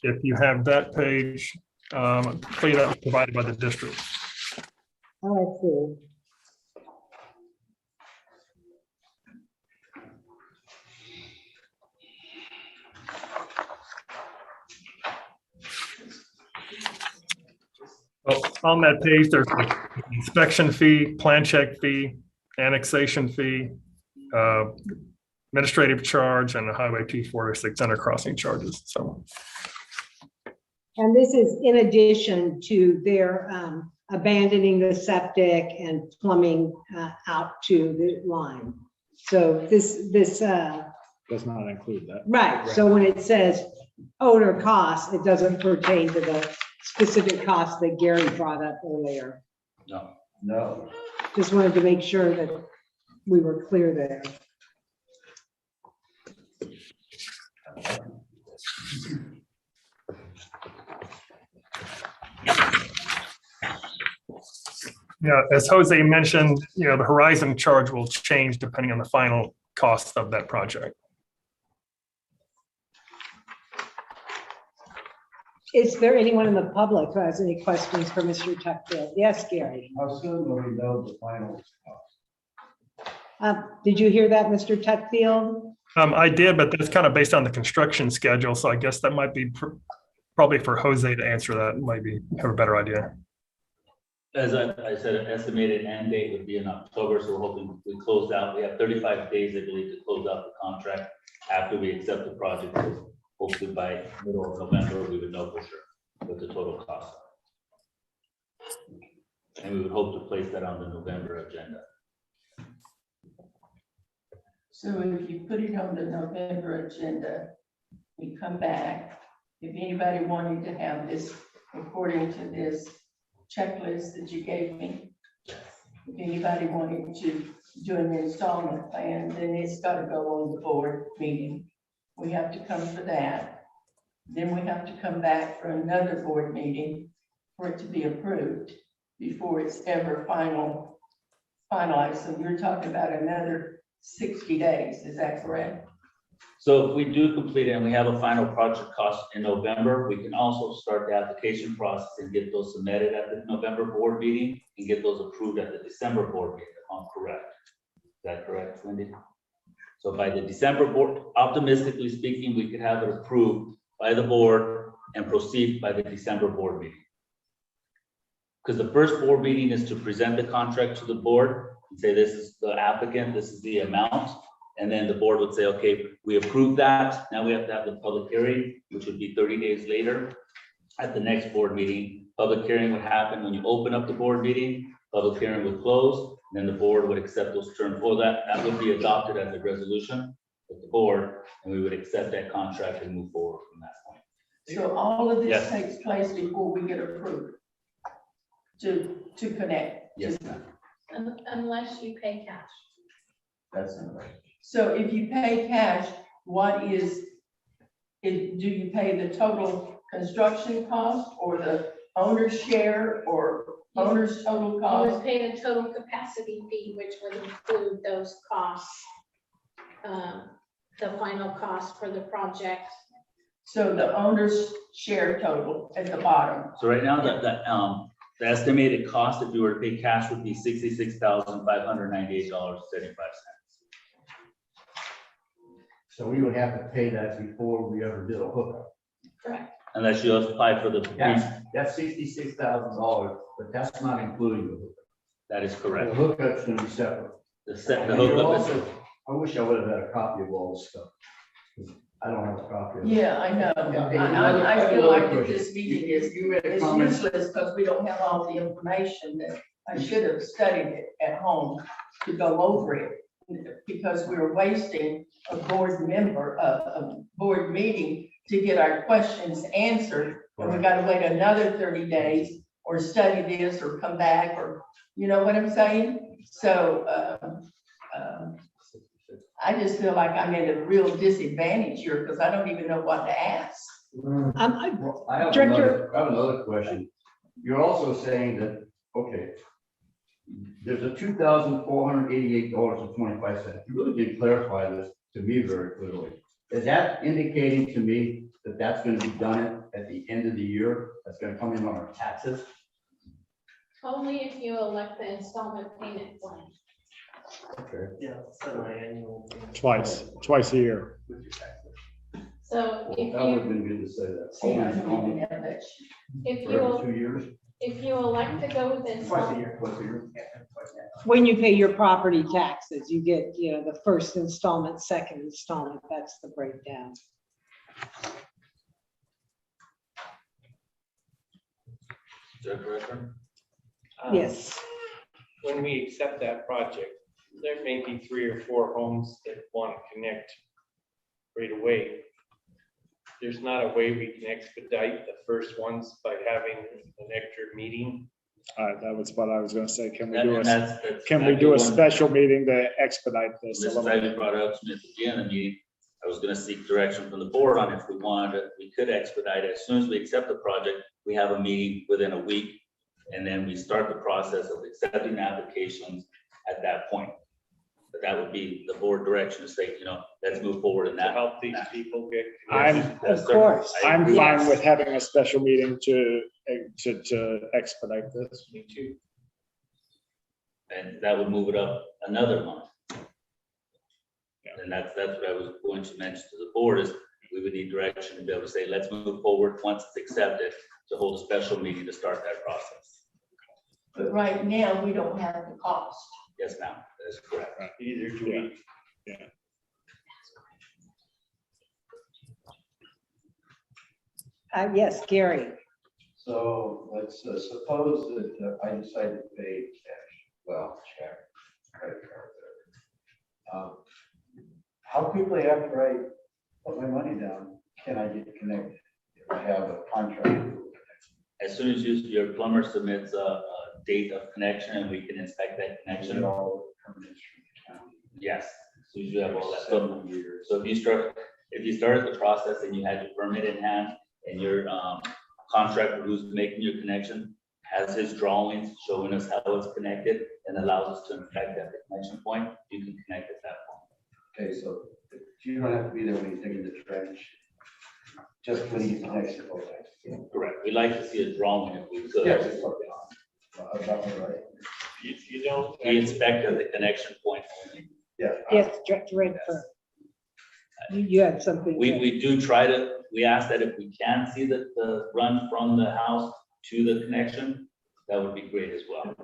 if you have that page, hopefully that was provided by the district. Oh, I see. Well, on that page, there's an inspection fee, plan check fee, annexation fee, administrative charge, and the Highway 246 intercrossing charges. So, And this is in addition to their abandoning the septic and plumbing out to the line. So this Does not include that. right. So when it says owner costs, it doesn't pertain to the specific costs that Gary brought up earlier. No. No. Just wanted to make sure that we were clear there. yeah, as Jose mentioned, the Horizon charge will change depending on the final cost of that project. Is there anyone in the public who has any questions for Mr. Tuckfield? Yes, Gary. How soon will we know the final cost? Did you hear that, Mr. Tuckfield? I did, but that's kind of based on the construction schedule. So I guess that might be probably for Jose to answer that. Maybe have a better idea. As I said, an estimated end date would be in October, so we're hoping we close out. We have 35 days, I believe, to close out the contract after we accept the project. So hopefully by middle of November, we would know for sure what the total cost are. And we would hope to place that on the November agenda. So if you put it on the November agenda, we come back. If anybody wanted to have this according to this checklist that you gave me, if anybody wanted to do an installment plan, then it's got to go on the board meeting. We have to come for that. Then we have to come back for another board meeting for it to be approved before it's ever finalized. So you're talking about another 60 days, is that correct? So if we do complete it and we have a final project cost in November, we can also start the application process and get those submitted at the November board meeting and get those approved at the December board meeting, if I'm correct. Is that correct, Wendy? So by the December board, optimistically speaking, we could have it approved by the board and proceed by the December board meeting. Because the first board meeting is to present the contract to the board and say, this is the applicant, this is the amount. And then the board would say, okay, we approve that. Now we have to have the public hearing, which would be 30 days later. At the next board meeting, public hearing would happen when you open up the board meeting, public hearing would close, and then the board would accept those terms for that. That would be adopted as a resolution with the board, and we would accept that contract and move forward from that point. So all of this Yes. takes place before we get approved to connect. Yes, ma'am. Unless you pay cash. That's right. So if you pay cash, do you pay the total construction cost or the owner's share or owner's total You cost? would pay the total capacity fee, which would include those costs, the final cost for the project. So the owner's share total at the bottom. So right now, the estimated cost, if you were to pay cash, would be $66,598.75. So we would have to pay that before we ever did a hookup. Correct. Unless you apply for the, That's $66,000, but that's not including the hookup. that is The correct. hookup's gonna be separate. The And you're hookup is, also- I wish I would have had a copy of all this stuff. I don't have a copy of it. Yeah, I know. I feel like that this meeting is useless because we don't have all the information that I should have studied it at home to go over it. Because we're wasting a board meeting to get our questions answered. And we gotta wait another 30 days or study this or come back or, you know what I'm saying? So, I just feel like I'm at a real disadvantage here because I don't even know what to ask. Well, I have Director- another question. You're also saying that, okay, there's a $2,488.25. You really did clarify this to me very clearly. Is that indicating to me that that's going to be done at the end of the year that's gonna come in on our taxes? Only if you elect the installment payment plan. Okay. Yeah, semi-annual. Twice a year. So if That would have you, been good to say that. See, I don't even have that. if For every you, 2 years? if you elect to go with the Twice a installment, year, twice a year. When you pay your property taxes, you get, the first installment, second installment, that's the breakdown. Is that correct? Ron? Yes, When we accept that project, there may be 3 or 4 homes that want to connect right away. There's not a way we can expedite the first ones by having an extra meeting. That was what I was gonna say. Can we And do and a, that's can we exactly do a one- special meeting to expedite this? a Mrs. little Ivey bit? brought it up to me at the beginning of the meeting. I was gonna seek direction from the board on if we wanted, we could expedite it. As soon as we accept the project, we have a meeting within a week. And then we start the process of accepting applications at that point. But that would be the board direction to say, let's move forward in To that. help these people get. I'm- Yes, of sir. course. I I'm agree. fine with having a special meeting to expedite this. Me too. And that would move it up another month. And that's what I was going to mention to the board is we would need direction to be able to say, let's move forward once it's accepted to hold a special meeting to start that process. But right now, we don't have the cost. Yes, ma'am, that is correct. Either do we. yes, Gary. So let's suppose that I decide to pay cash, check, credit card. How quickly after I put my money down, can I get connected? If I have a contract? As soon as your plumber submits a date of connection and we can inspect that Is it connection, all permits from the county? yes. As soon as you have all that. So 7 years. So if you started the process and you had your permit in hand and your contractor who's making your connection has his drawings showing us how it's connected and allows us to inspect at the connection point, you can connect at that point. Okay, so you don't have to be there when you're digging the trench, just when you connect it. Okay. Correct. We'd like to see a drawing if we could. Yes, it's okay. About right. You don't. He inspected the connection point only. Yeah. Yes, Director. You had something. We do try to, we ask that if we can see the run from the house to the connection, that would be great as well.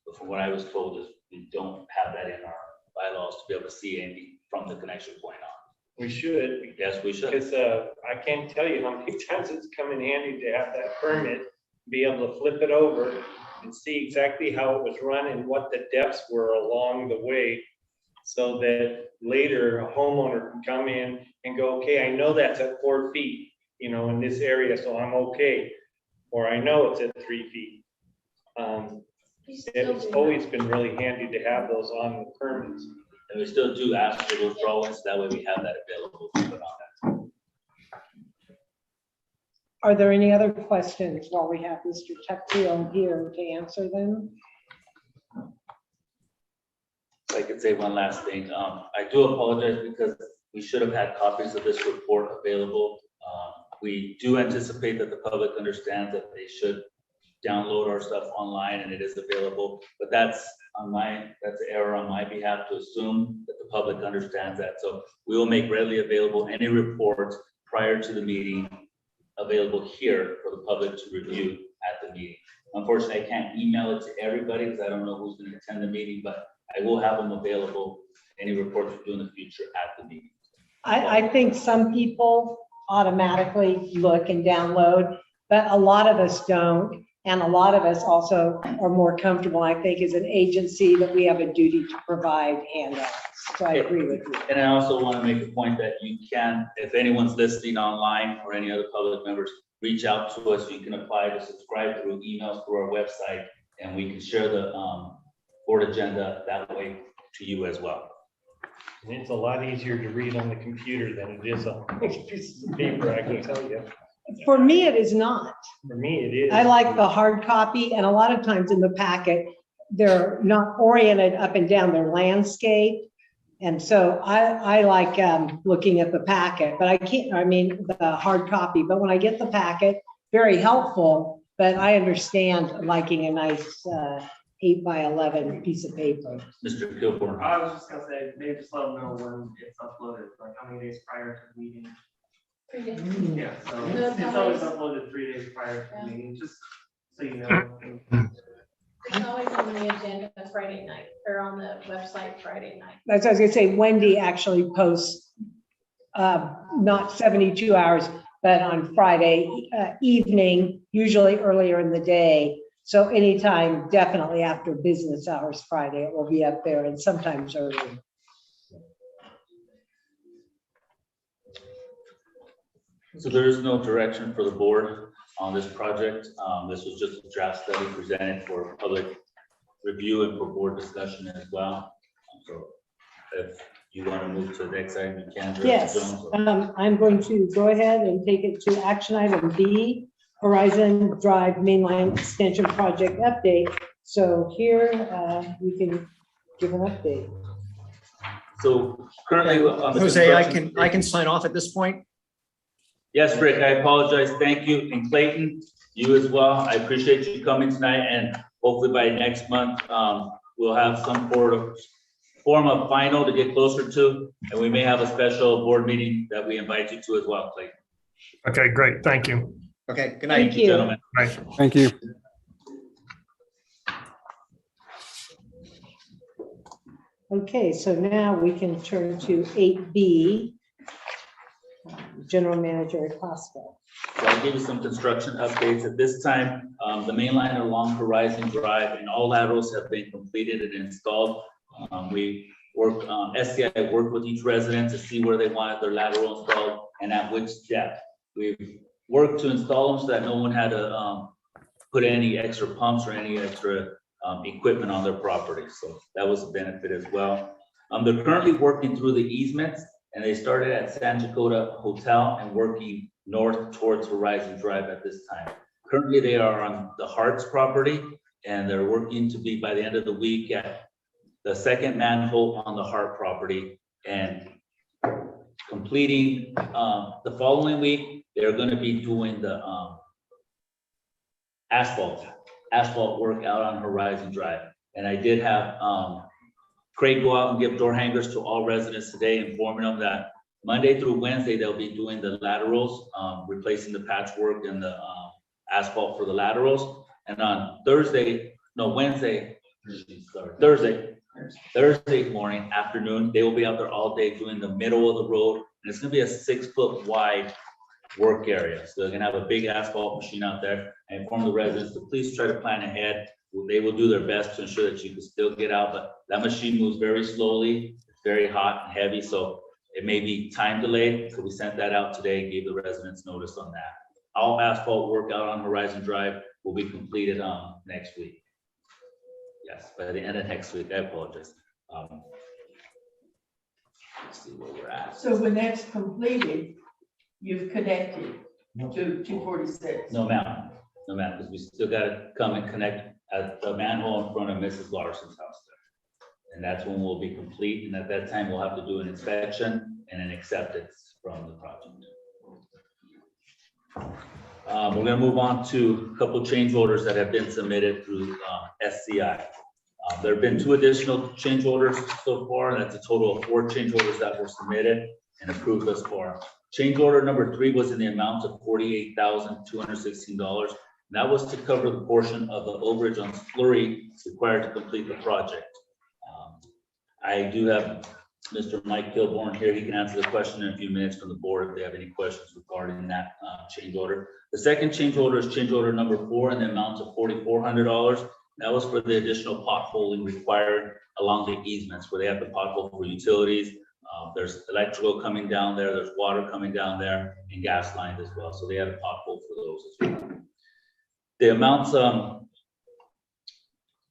But from what I was told is we don't have that in our bylaws to be able to see anything from the connection point on. We should, Yes, we should. because I can't tell you how many times it's come in handy to have that permit, be able to flip it over and see exactly how it was run and what the depths were along the way. So that later a homeowner can come in and go, okay, I know that's at 4 feet, in this area, so I'm okay. Or I know it's at 3 feet. It's always been really handy to have those on the permits. And we still do ask for those drawings, that way we have that available to put on that. Are there any other questions while we have Mr. Tuckfield here to answer them? If I could say one last thing, I do apologize because we should have had copies of this report available. We do anticipate that the public understands that they should download our stuff online and it is available, but that's that's an error on my behalf to assume that the public understands that. So we will make readily available any reports prior to the meeting available here for the public to review at the meeting. Unfortunately, I can't email it to everybody because I don't know who's going to attend the meeting, but I will have them available, any reports we do in the future at the meeting. I think some people automatically look and download, but a lot of us don't. And a lot of us also are more comfortable, I think, as an agency that we have a duty to provide handouts. So I agree with you. And I also want to make a point that you can, if anyone's listening online or any other public members, reach out to us. You can apply to subscribe through emails through our website, and we can share the board agenda that way to you as well. And it's a lot easier to read on the computer than it is on pieces of paper, I can tell you. For me, it is not. For me, it is. I like the hard copy, and a lot of times in the packet, they're not oriented up and down, they're landscape. And so I like looking at the packet, but I can't, I mean, the hard copy, but when I get the packet, very helpful, but I understand liking a nice 8x11 piece of paper. Mr. Kilborn. I was just gonna say, maybe just let them know when it's uploaded, like how many days prior to the meeting. 3 days. Yeah, so No, it's always uploaded 3 days prior to the meeting, just so you know. It's always on the agenda Friday night, or on the website Friday night. That's what I was gonna say, Wendy actually posts not 72 hours, but on Friday evening, usually earlier in the day. So anytime, definitely after business hours Friday, it will be up there, and sometimes earlier. So there is no direction for the board on this project. This was just a draft study presented for public review and for board discussion as well. So if you want to move to the next item, you can. Director Yes, Jones. I'm going to go ahead and take it to action item B, Horizon Drive Mainline Extension Project Update. So here we can give an update. So currently on the Jose, construction- I can sign off at this point. Yes, Rick, I apologize. Thank you. And Clayton, you as well. I appreciate you coming tonight, and hopefully by next month, we'll have some form of final to get closer to, and we may have a special board meeting that we invite you to as well, Clayton. Okay, great. Thank you. Okay, good night. Thank you. Gentlemen. Right. Thank you. Okay, so now we can turn to 8B, General Manager Acosta. So I'll give you some construction updates. At this time, the main line along Horizon Drive and all laterals have been completed and installed. We work, SCI worked with each resident to see where they wanted their lateral installed and at which depth. We've worked to install them so that no one had to put any extra pumps or any extra equipment on their property. So that was a benefit as well. They're currently working through the easements, and they started at San Dakota Hotel and working north towards Horizon Drive at this time. Currently, they are on the Hart's property, and they're working to be by the end of the week at the second manhole on the Hart property, and completing the following week, they're going to be doing the asphalt work out on Horizon Drive. And I did have Craig go out and give door hangers to all residents today, informing them that Monday through Wednesday, they'll be doing the laterals, replacing the patchwork and the asphalt for the laterals. And on Thursday morning, afternoon, they will be out there all day doing the middle of the road. And it's gonna be a 6-foot wide work area. So they're gonna have a big asphalt machine out there, and inform the residents to please try to plan ahead. They will do their best to ensure that you can still get out, but that machine moves very slowly. It's very hot and heavy, so it may be time delayed. So we sent that out today, gave the residents notice on that. All asphalt work out on Horizon Drive will be completed next week. Yes, by the end of next week. I apologize. Let's see where we're at. So when that's completed, you've connected to 246. No, ma'am, because we still gotta come and connect at the manhole in front of Mrs. Larson's house there. And that's when we'll be complete, and at that time, we'll have to do an inspection and an acceptance from the project. We're gonna move on to a couple change orders that have been submitted through SCI. There have been 2 additional change orders so far, and that's a total of 4 change orders that were submitted and approved thus far. Change order number 3 was in the amount of $48,216. That was to cover the portion of the overage on slurry required to complete the project. I do have Mr. Mike Kilborn here. He can answer the question in a few minutes from the board if they have any questions regarding that change order. The second change order is change order number 4 in the amount of $4,400. That was for the additional potholing required along the easements where they have the pothole for utilities. There's electrical coming down there, there's water coming down there, and gas lines as well. So they had a pothole for those as well. The amounts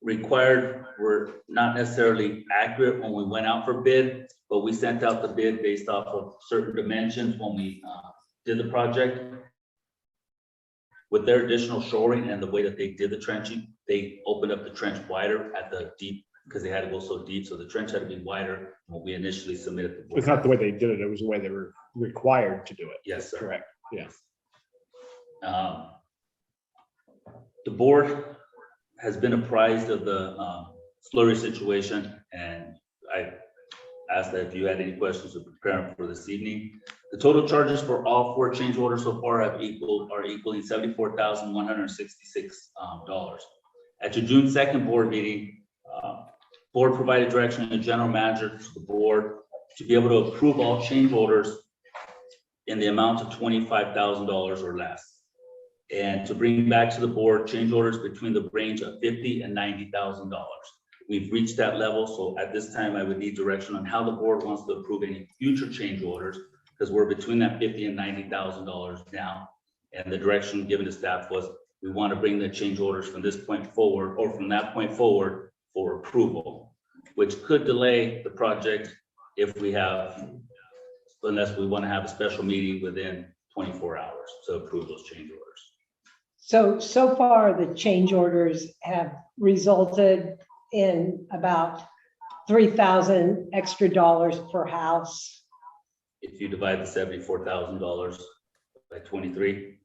required were not necessarily accurate when we went out for bid, but we sent out the bid based off of certain dimensions when we did the project. With their additional shoring and the way that they did the trenching, they opened up the trench wider at the deep because they had to go so deep, so the trench had to be wider than what we initially submitted. The board. It's not the way they did it, it was the way they were required to do it. Yes, sir. Correct, yeah. The board has been apprised of the slurry situation, and I asked that if you had any questions to prepare for this evening. The total charges for all 4 change orders so far are equaling $74,166. At your June 2nd board meeting, board provided direction to the general manager to the board to be able to approve all change orders in the amount of $25,000 or less. And to bring back to the board change orders between the range of $50,000 and $90,000. We've reached that level, so at this time, I would need direction on how the board wants to approve any future change orders, because we're between that $50,000 and $90,000 now. And the direction given to staff was, we want to bring the change orders from this point forward, or from that point forward for approval, which could delay the project if we have, unless we want to have a special meeting within 24 hours to approve those change orders. So far, the change orders have resulted in about $3,000 extra per house. If you divide the $74,000 by 23,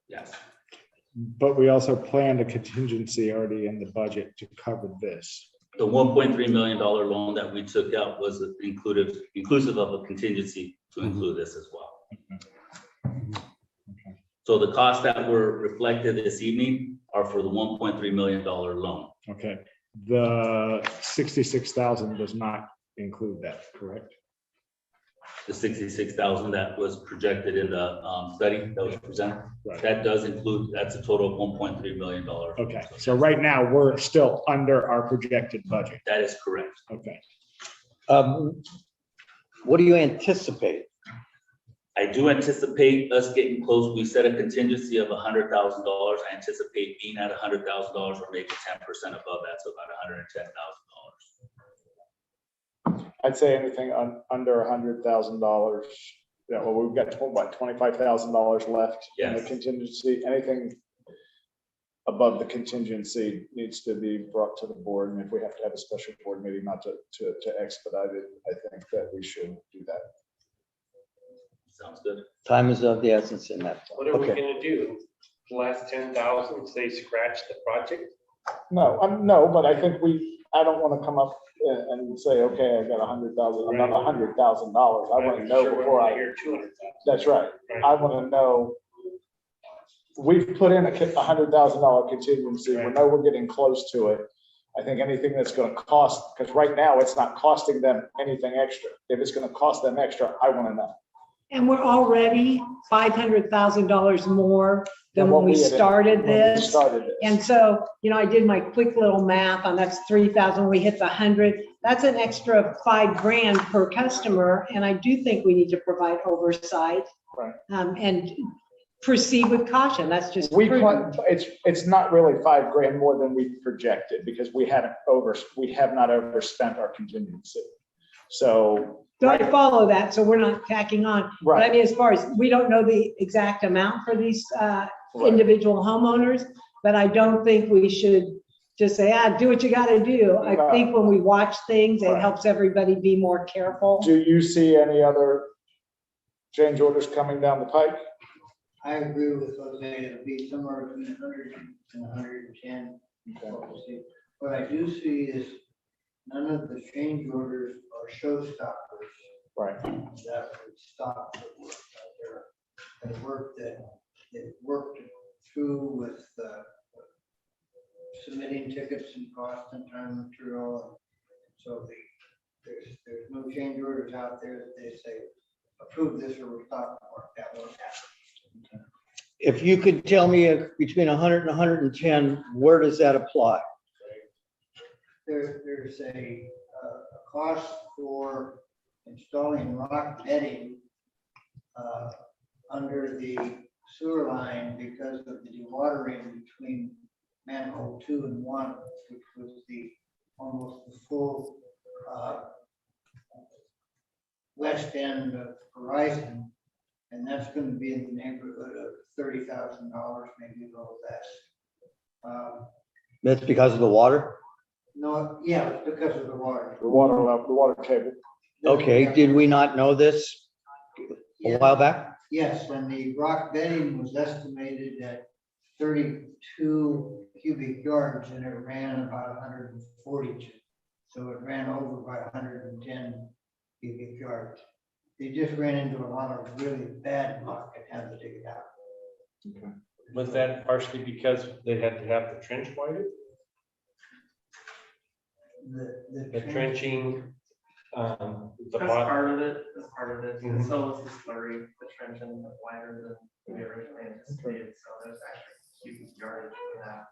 yes. But we also planned a contingency already in the budget to cover this. The $1.3 million loan that we took out was inclusive of a contingency to include this as well. So the costs that were reflected this evening are for the $1.3 million loan. Okay, the 66,000 does not include that, correct? The 66,000 that was projected in the study that was presented, Right. that does include, that's a total of $1.3 million. Okay, so right now, we're still under our projected budget. That is correct. Okay. What do you anticipate? I do anticipate us getting close. We set a contingency of $100,000. I anticipate being at $100,000 or maybe 10% above that, so about $110,000. I'd say anything under $100,000. Yeah, well, we've got what, $25,000 left in the Yes. contingency. Anything above the contingency needs to be brought to the board, and if we have to have a special board meeting, not to expedite it, I think that we should do that. Sounds good. Time is of the essence in that. What are we Okay. gonna do? The last 10,000, say scratch the project? No, no, but I think I don't want to come up and say, okay, I got $100,000, I'm not $100,000. I want to know before I hear 200,000. That's right. I want to know, we've put in a $100,000 contingency. We know we're getting close to it. I think anything that's going to cost, because right now it's not costing them anything extra. If it's going to cost them extra, I want to know. And we're already $500,000 more than when we started this. And so, I did my quick little math on that's 3,000, we hit the 100. That's an extra $5,000 per customer. And I do think we need to provide oversight. Right. And proceed with caution. That's just. It's not really $5,000 more than we projected, because we have not overspent our contingency. So. I follow that, so we're not tacking on. But I Right. mean, as far as, we don't know the exact amount for these individual homeowners, but I don't think we should just say, do what you gotta do. I Right. think when we watch things, it Right. helps everybody be more careful. Do you see any other change orders coming down the pike? I agree with Jose, it'll be somewhere between 100 and 110. What I do see is none of the change orders are showstoppers. Right. That would stop the work out there. The work that they worked through with submitting tickets and cost and time and material. So there's no change orders out there that they say, approve this or we're stopping work. That won't happen. If you could tell me between 100 and 110, where does that apply? There's a cost for installing rock bedding under the sewer line because of the dewatering between manhole 2 and 1, which was almost the full west end of Horizon. And that's going to be in the neighborhood of $30,000, maybe a little less. That's because of the water? No, No, yeah, it's because of the water. The water level, the water table. Okay, did we not know this a while back? Yes, and the rock bedding was estimated at 32 cubic yards and it ran about 142. So it ran over by 110 cubic yards. They just ran into a lot of really bad muck and had to dig it out. Was that partially because they had to have the trench widened? The trenching, the That's bottom. part of it, that's part of it, and Mhm. so was the slurry, the trench and the wider than we originally anticipated, so there's actually huge yardage for that.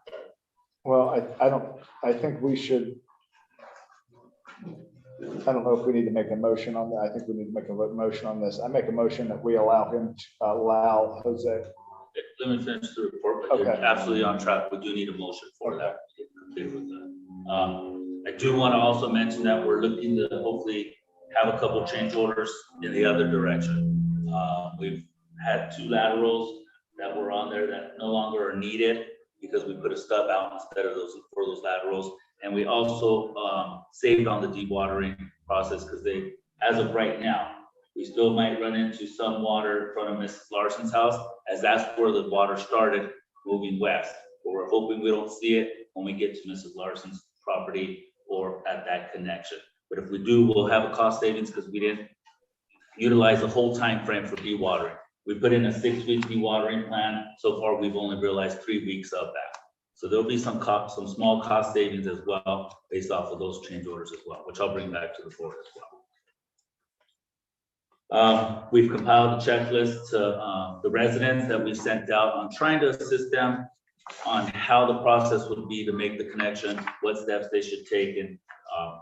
Well, I think we should. I don't know if we need to make a motion on that. I think we need to make a motion on this. I make a motion that we allow Jose. Let me finish the report, but you're Okay. absolutely on track. We do need a motion for that. Okay with that. I do want to also mention that we're looking to hopefully have a couple change orders in the other direction. We've had 2 laterals that were on there that no longer are needed because we put a stub out instead of those laterals. And we also saved on the dewatering process because as of right now, we still might run into some water in front of Mrs. Larson's house, as that's where the water started moving west. But we're hoping we don't see it when we get to Mrs. Larson's property or at that connection. But if we do, we'll have a cost savings because we didn't utilize the whole time frame for dewatering. We put in a 6-week dewatering plan. So far, we've only realized 3 weeks of that. So there'll be some small cost savings as well, based off of those change orders as well, which I'll bring back to the board as well. We've compiled a checklist to the residents that we've sent out on trying to assist them on how the process would be to make the connection, what steps they should take, and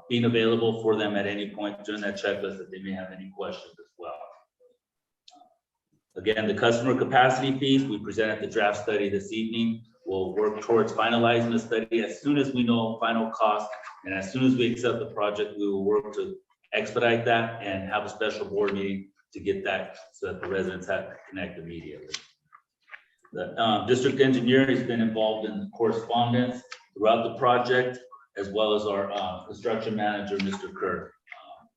being available for them at any point during that checklist if they may have any questions as well. Again, the customer capacity fees, we presented the draft study this evening. We'll work towards finalizing the study as soon as we know final cost, and as soon as we accept the project, we will work to expedite that and have a special board meeting to get that so that the residents have to connect immediately. The district engineer has been involved in correspondence throughout the project, as well as our construction manager, Mr. Kirk.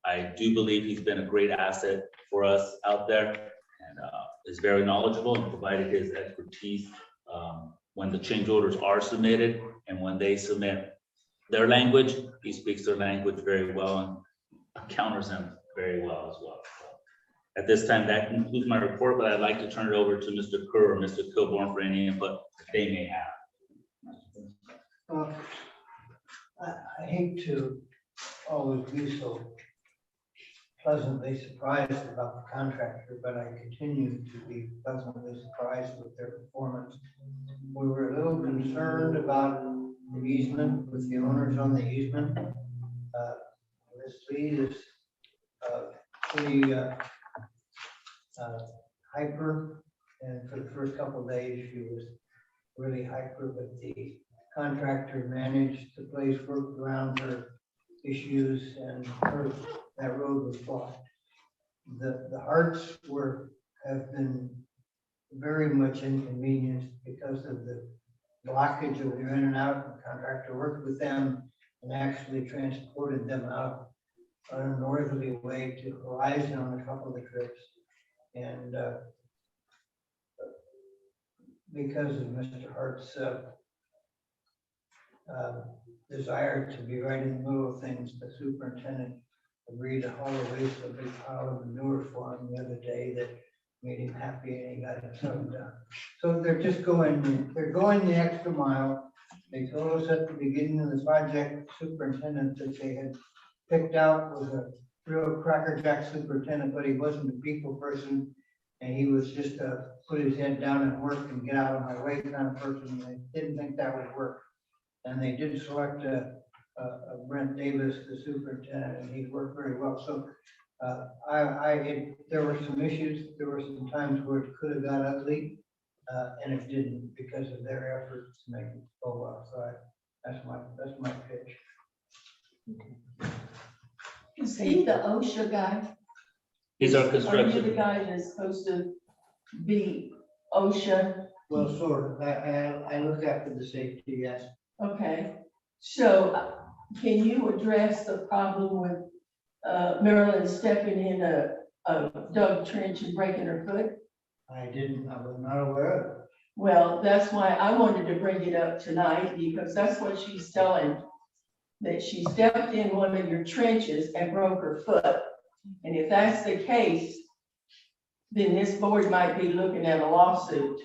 I do believe he's been a great asset for us out there and is very knowledgeable and provided his expertise when the change orders are submitted and when they submit their language. He speaks their language very well and counters them very well as well. So at this time, that concludes my report, but I'd like to turn it over to Mr. Kerr or Mr. Kilborn for any input that they may have. I hate to always be so pleasantly surprised about the contractor, but I continue to be pleasantly surprised with their performance. We were a little concerned about the easement with the owners on the easement. Ms. Lee is pretty hyper, and for the first couple of days she was really hyper, but the contractor managed to place work around her issues and that road was blocked. The Hearts have been very much inconvenienced because of the blockage of their in and out. The contractor worked with them and actually transported them out on a northerly way to Horizon on a couple of the trips. And because of Mr. Hart's desire to be right in the middle of things, the superintendent agreed to haul away a big pile of manure for him the other day that made him happy and he got it done. So they're going the extra mile. They told us at the beginning of the project, superintendent that they had picked out was a real crackerjack superintendent, but he wasn't a people person. And he was just put his head down and work and get out of my way kind of person. I didn't think that would work. And they did select Brent Davis, the superintendent, and he worked very well. So there were some issues. There were some times where it could have got ugly, and it didn't because of their efforts to make it go well. So that's my pitch. Is he the OSHA guy? He's our Are you the construction. guy that's supposed to be OSHA? Well, sort of. I look after the safety, yes. Okay, so can you address the problem with Marilyn stepping in a dug trench and breaking her foot? I was not aware of it. Well, that's why I wanted to bring it up tonight, because that's what she's telling, that she stepped in one of your trenches and broke her foot. And if that's the case, then this board might be looking at a lawsuit.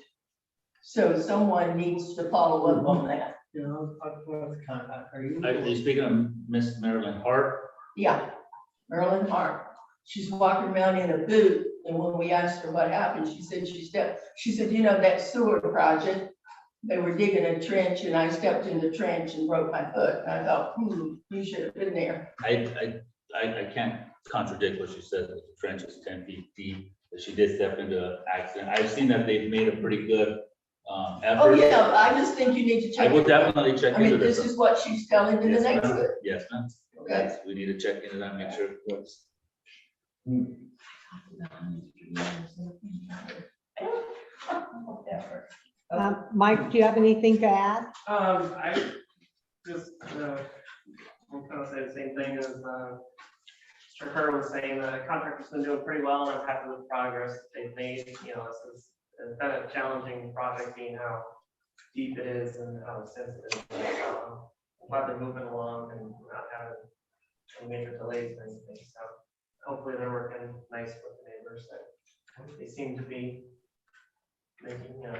So someone needs to follow up on that. You know, are you? Are you speaking of Miss Marilyn Hart? Yeah, Marilyn Hart. She's walking around in a boot, and when we asked her what happened, she said, you know, that sewer project, they were digging a trench, and I stepped in the trench and broke my foot. And I thought, you should have been there. I can't contradict what she said, that the trench is 10 feet deep, that she did step into an accident. I've seen that they've made a pretty good effort. Oh, yeah, I just think you need to check. I will definitely check I mean, into this is what she's telling in the Yes, next ma'am. one. Yes, ma'am. Okay. We need to check into that, make sure. Whatever. Mike, do you have anything to add? I just, I'm kind of say the same thing as, Mr. Kerr was saying, the contractor's been doing pretty well, and I'm happy with the progress that they've made. You know, it's been a challenging project, being how deep it is and how extensive it is. I'm glad they're moving along and not having any major delays or anything, so hopefully they're working nice with the neighbors, that they seem to be making, you know,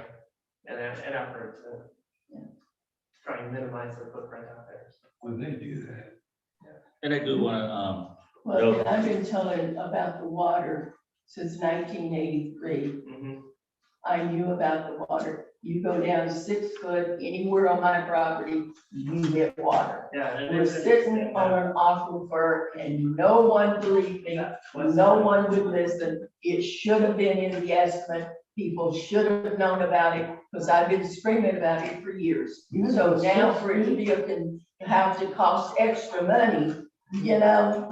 an effort to try and minimize their footprint out there. When they do that. And I do want to, Well, I've been telling about the water since 1983. I knew about the water. You go down 6 foot anywhere on my property, you hit water. Yeah. We're sitting on an aquifer and no one believed me. No one would listen. It should have been in the estimate. People should have known about it, because I've been screaming about it for years. So now for it to be have to cost extra money, you know.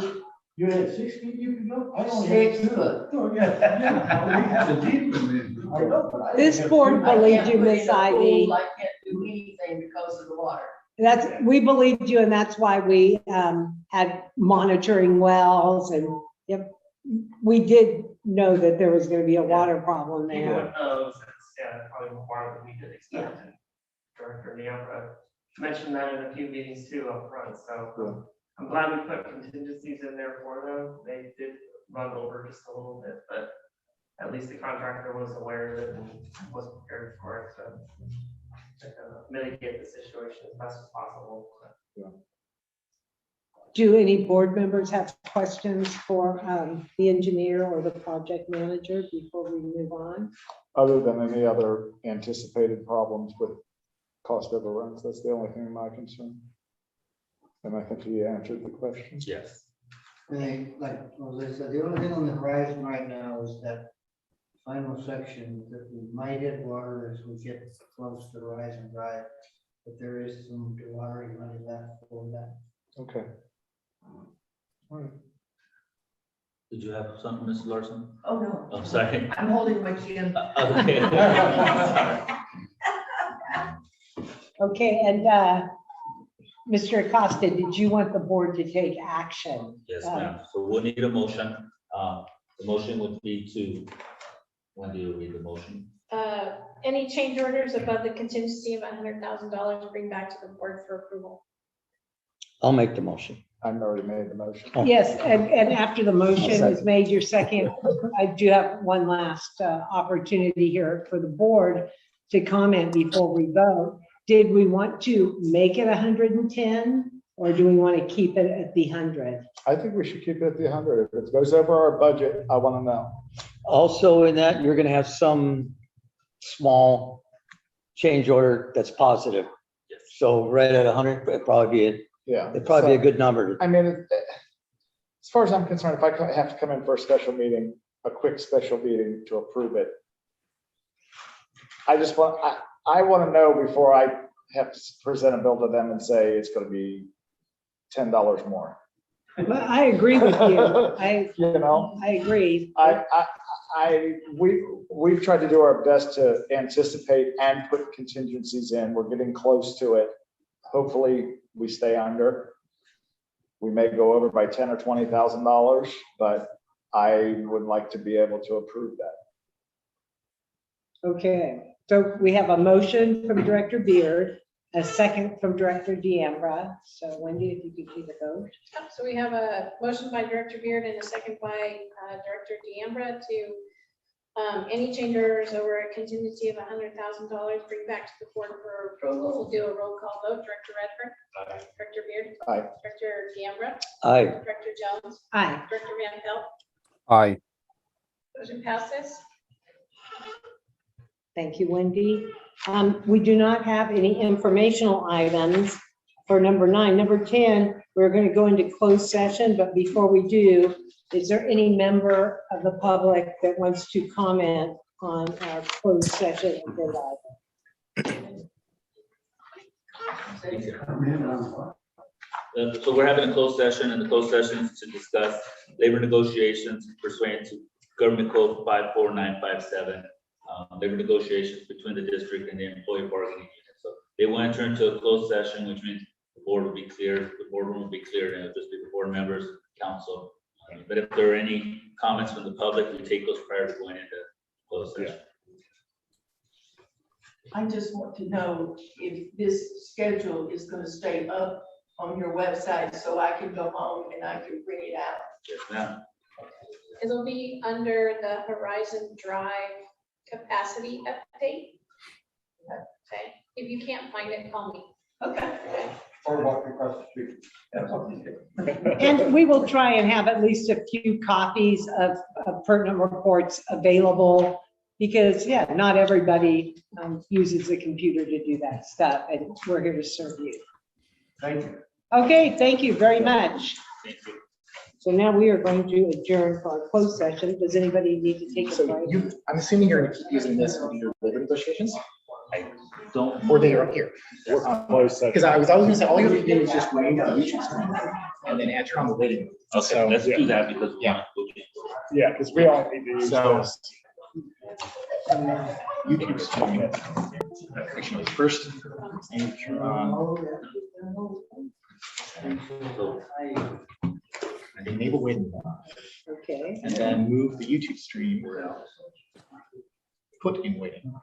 You had 6 feet you could go? I only 6 had 2. foot. Oh, yeah, we had a deep one. I know, but I This didn't have board 2. I believed can't you, put in Miss a pool, Ivy. I can't do anything because of the water. We believed you, and that's why we had monitoring wells, and we did know that there was gonna be a water problem Even there. with those, it's probably more than we did expect. Director Neopra mentioned that in a few meetings too up front, so I'm glad we put contingencies in there for them. They did run over just a little bit, but at least the contractor was aware of it and was prepared for it, so to mitigate the situation as best as possible. Do any board members have questions for the engineer or the project manager before we move on? Other than any other anticipated problems with cost overruns, that's the only thing my concern. And I think he answered the question. yes. Like Jose said, the only thing on the horizon right now is that final section that we might hit water as we get close to Horizon Drive. But there is some dewatering money left for that. Okay. All right. Did you have something, Ms. Larson? Oh, no. I'm sorry. I'm holding my chin. Okay. Okay, and Mr. Acosta, did you want the board to take action? Yes, ma'am. So we'll need a motion. The motion would be to, when do you read the motion? Any change orders above the contingency of $100,000 bring back to the board for approval. I'll make the motion. I've already made the motion. Yes, and after the motion is made, your second, I do have one last opportunity here for the board to comment before we vote. Did we want to make it 110, or do we want to keep it at the 100? I think we should keep it at the 100. If it goes over our budget, I want to know. Also in that, you're gonna have some small change order that's positive. Yes. So right at 100, it'd probably be a good number. I mean, as far as I'm concerned, if I have to come in for a special meeting, a quick special meeting to approve it, I just want, I want to know before I have to present a bill to them and say it's going to be $10 more. But I agree with you. You know, I agree. we've tried to do our best to anticipate and put contingencies in. We're getting close to it. Hopefully we stay under. we may go over by $10,000 or $20,000, but I would like to be able to approve that. Okay, so we have a motion from Director Beard, a second from Director Deambra. So Wendy, if you could do the vote. So we have a motion by Director Beard and a second by Director Deambra to any change orders over a contingency of $100,000, bring back to the board for approval. We'll do a roll call vote. Director Redford. Director Beard. Aye. Director Deambra. Aye. Director Jones. Aye. Director Van Pelt. Aye. Motion passes. Thank you, Wendy. We do not have any informational items for number 9. Number 10, we're going to go into closed session, but before we do, is there any member of the public that wants to comment on our closed session? So we're having a closed session, and the closed session is to discuss labor negotiations pursuant to Government Code 54957, labor negotiations between the district and the employee bargaining unit. So they will enter into a closed session, which means the board will be clear, the boardroom will be clear, and it'll just be the board members, council. But if there are any comments from the public, we take those prior to going into closed session. I just want to know if this schedule is gonna stay up on your website so I can go home and I can bring it out. Yes, ma'am. It'll be under the Horizon Drive capacity update. Okay, if you can't find it, call me. Okay. Or walk across the street. And we will try and have at least a few copies of pertinent reports available because, yeah, not everybody uses the computer to do that stuff, and we're here to serve you. Thank you. Okay, thank you very much. Thank you. So now we are going to adjourn for our closed session. Does anybody need to take a So break? I'm assuming you're gonna keep using this for your labor negotiations, Don't. or they are here. Closed session. Because I was always gonna say, all you have to do is just wait the YouTube stream and then enter on the waiting. Okay, So, let's do that because. Yeah. Yeah, because we all need to use So- this. YouTube stream. Actually, first, enter on, enable waiting, Okay. and then move the YouTube stream, put in waiting.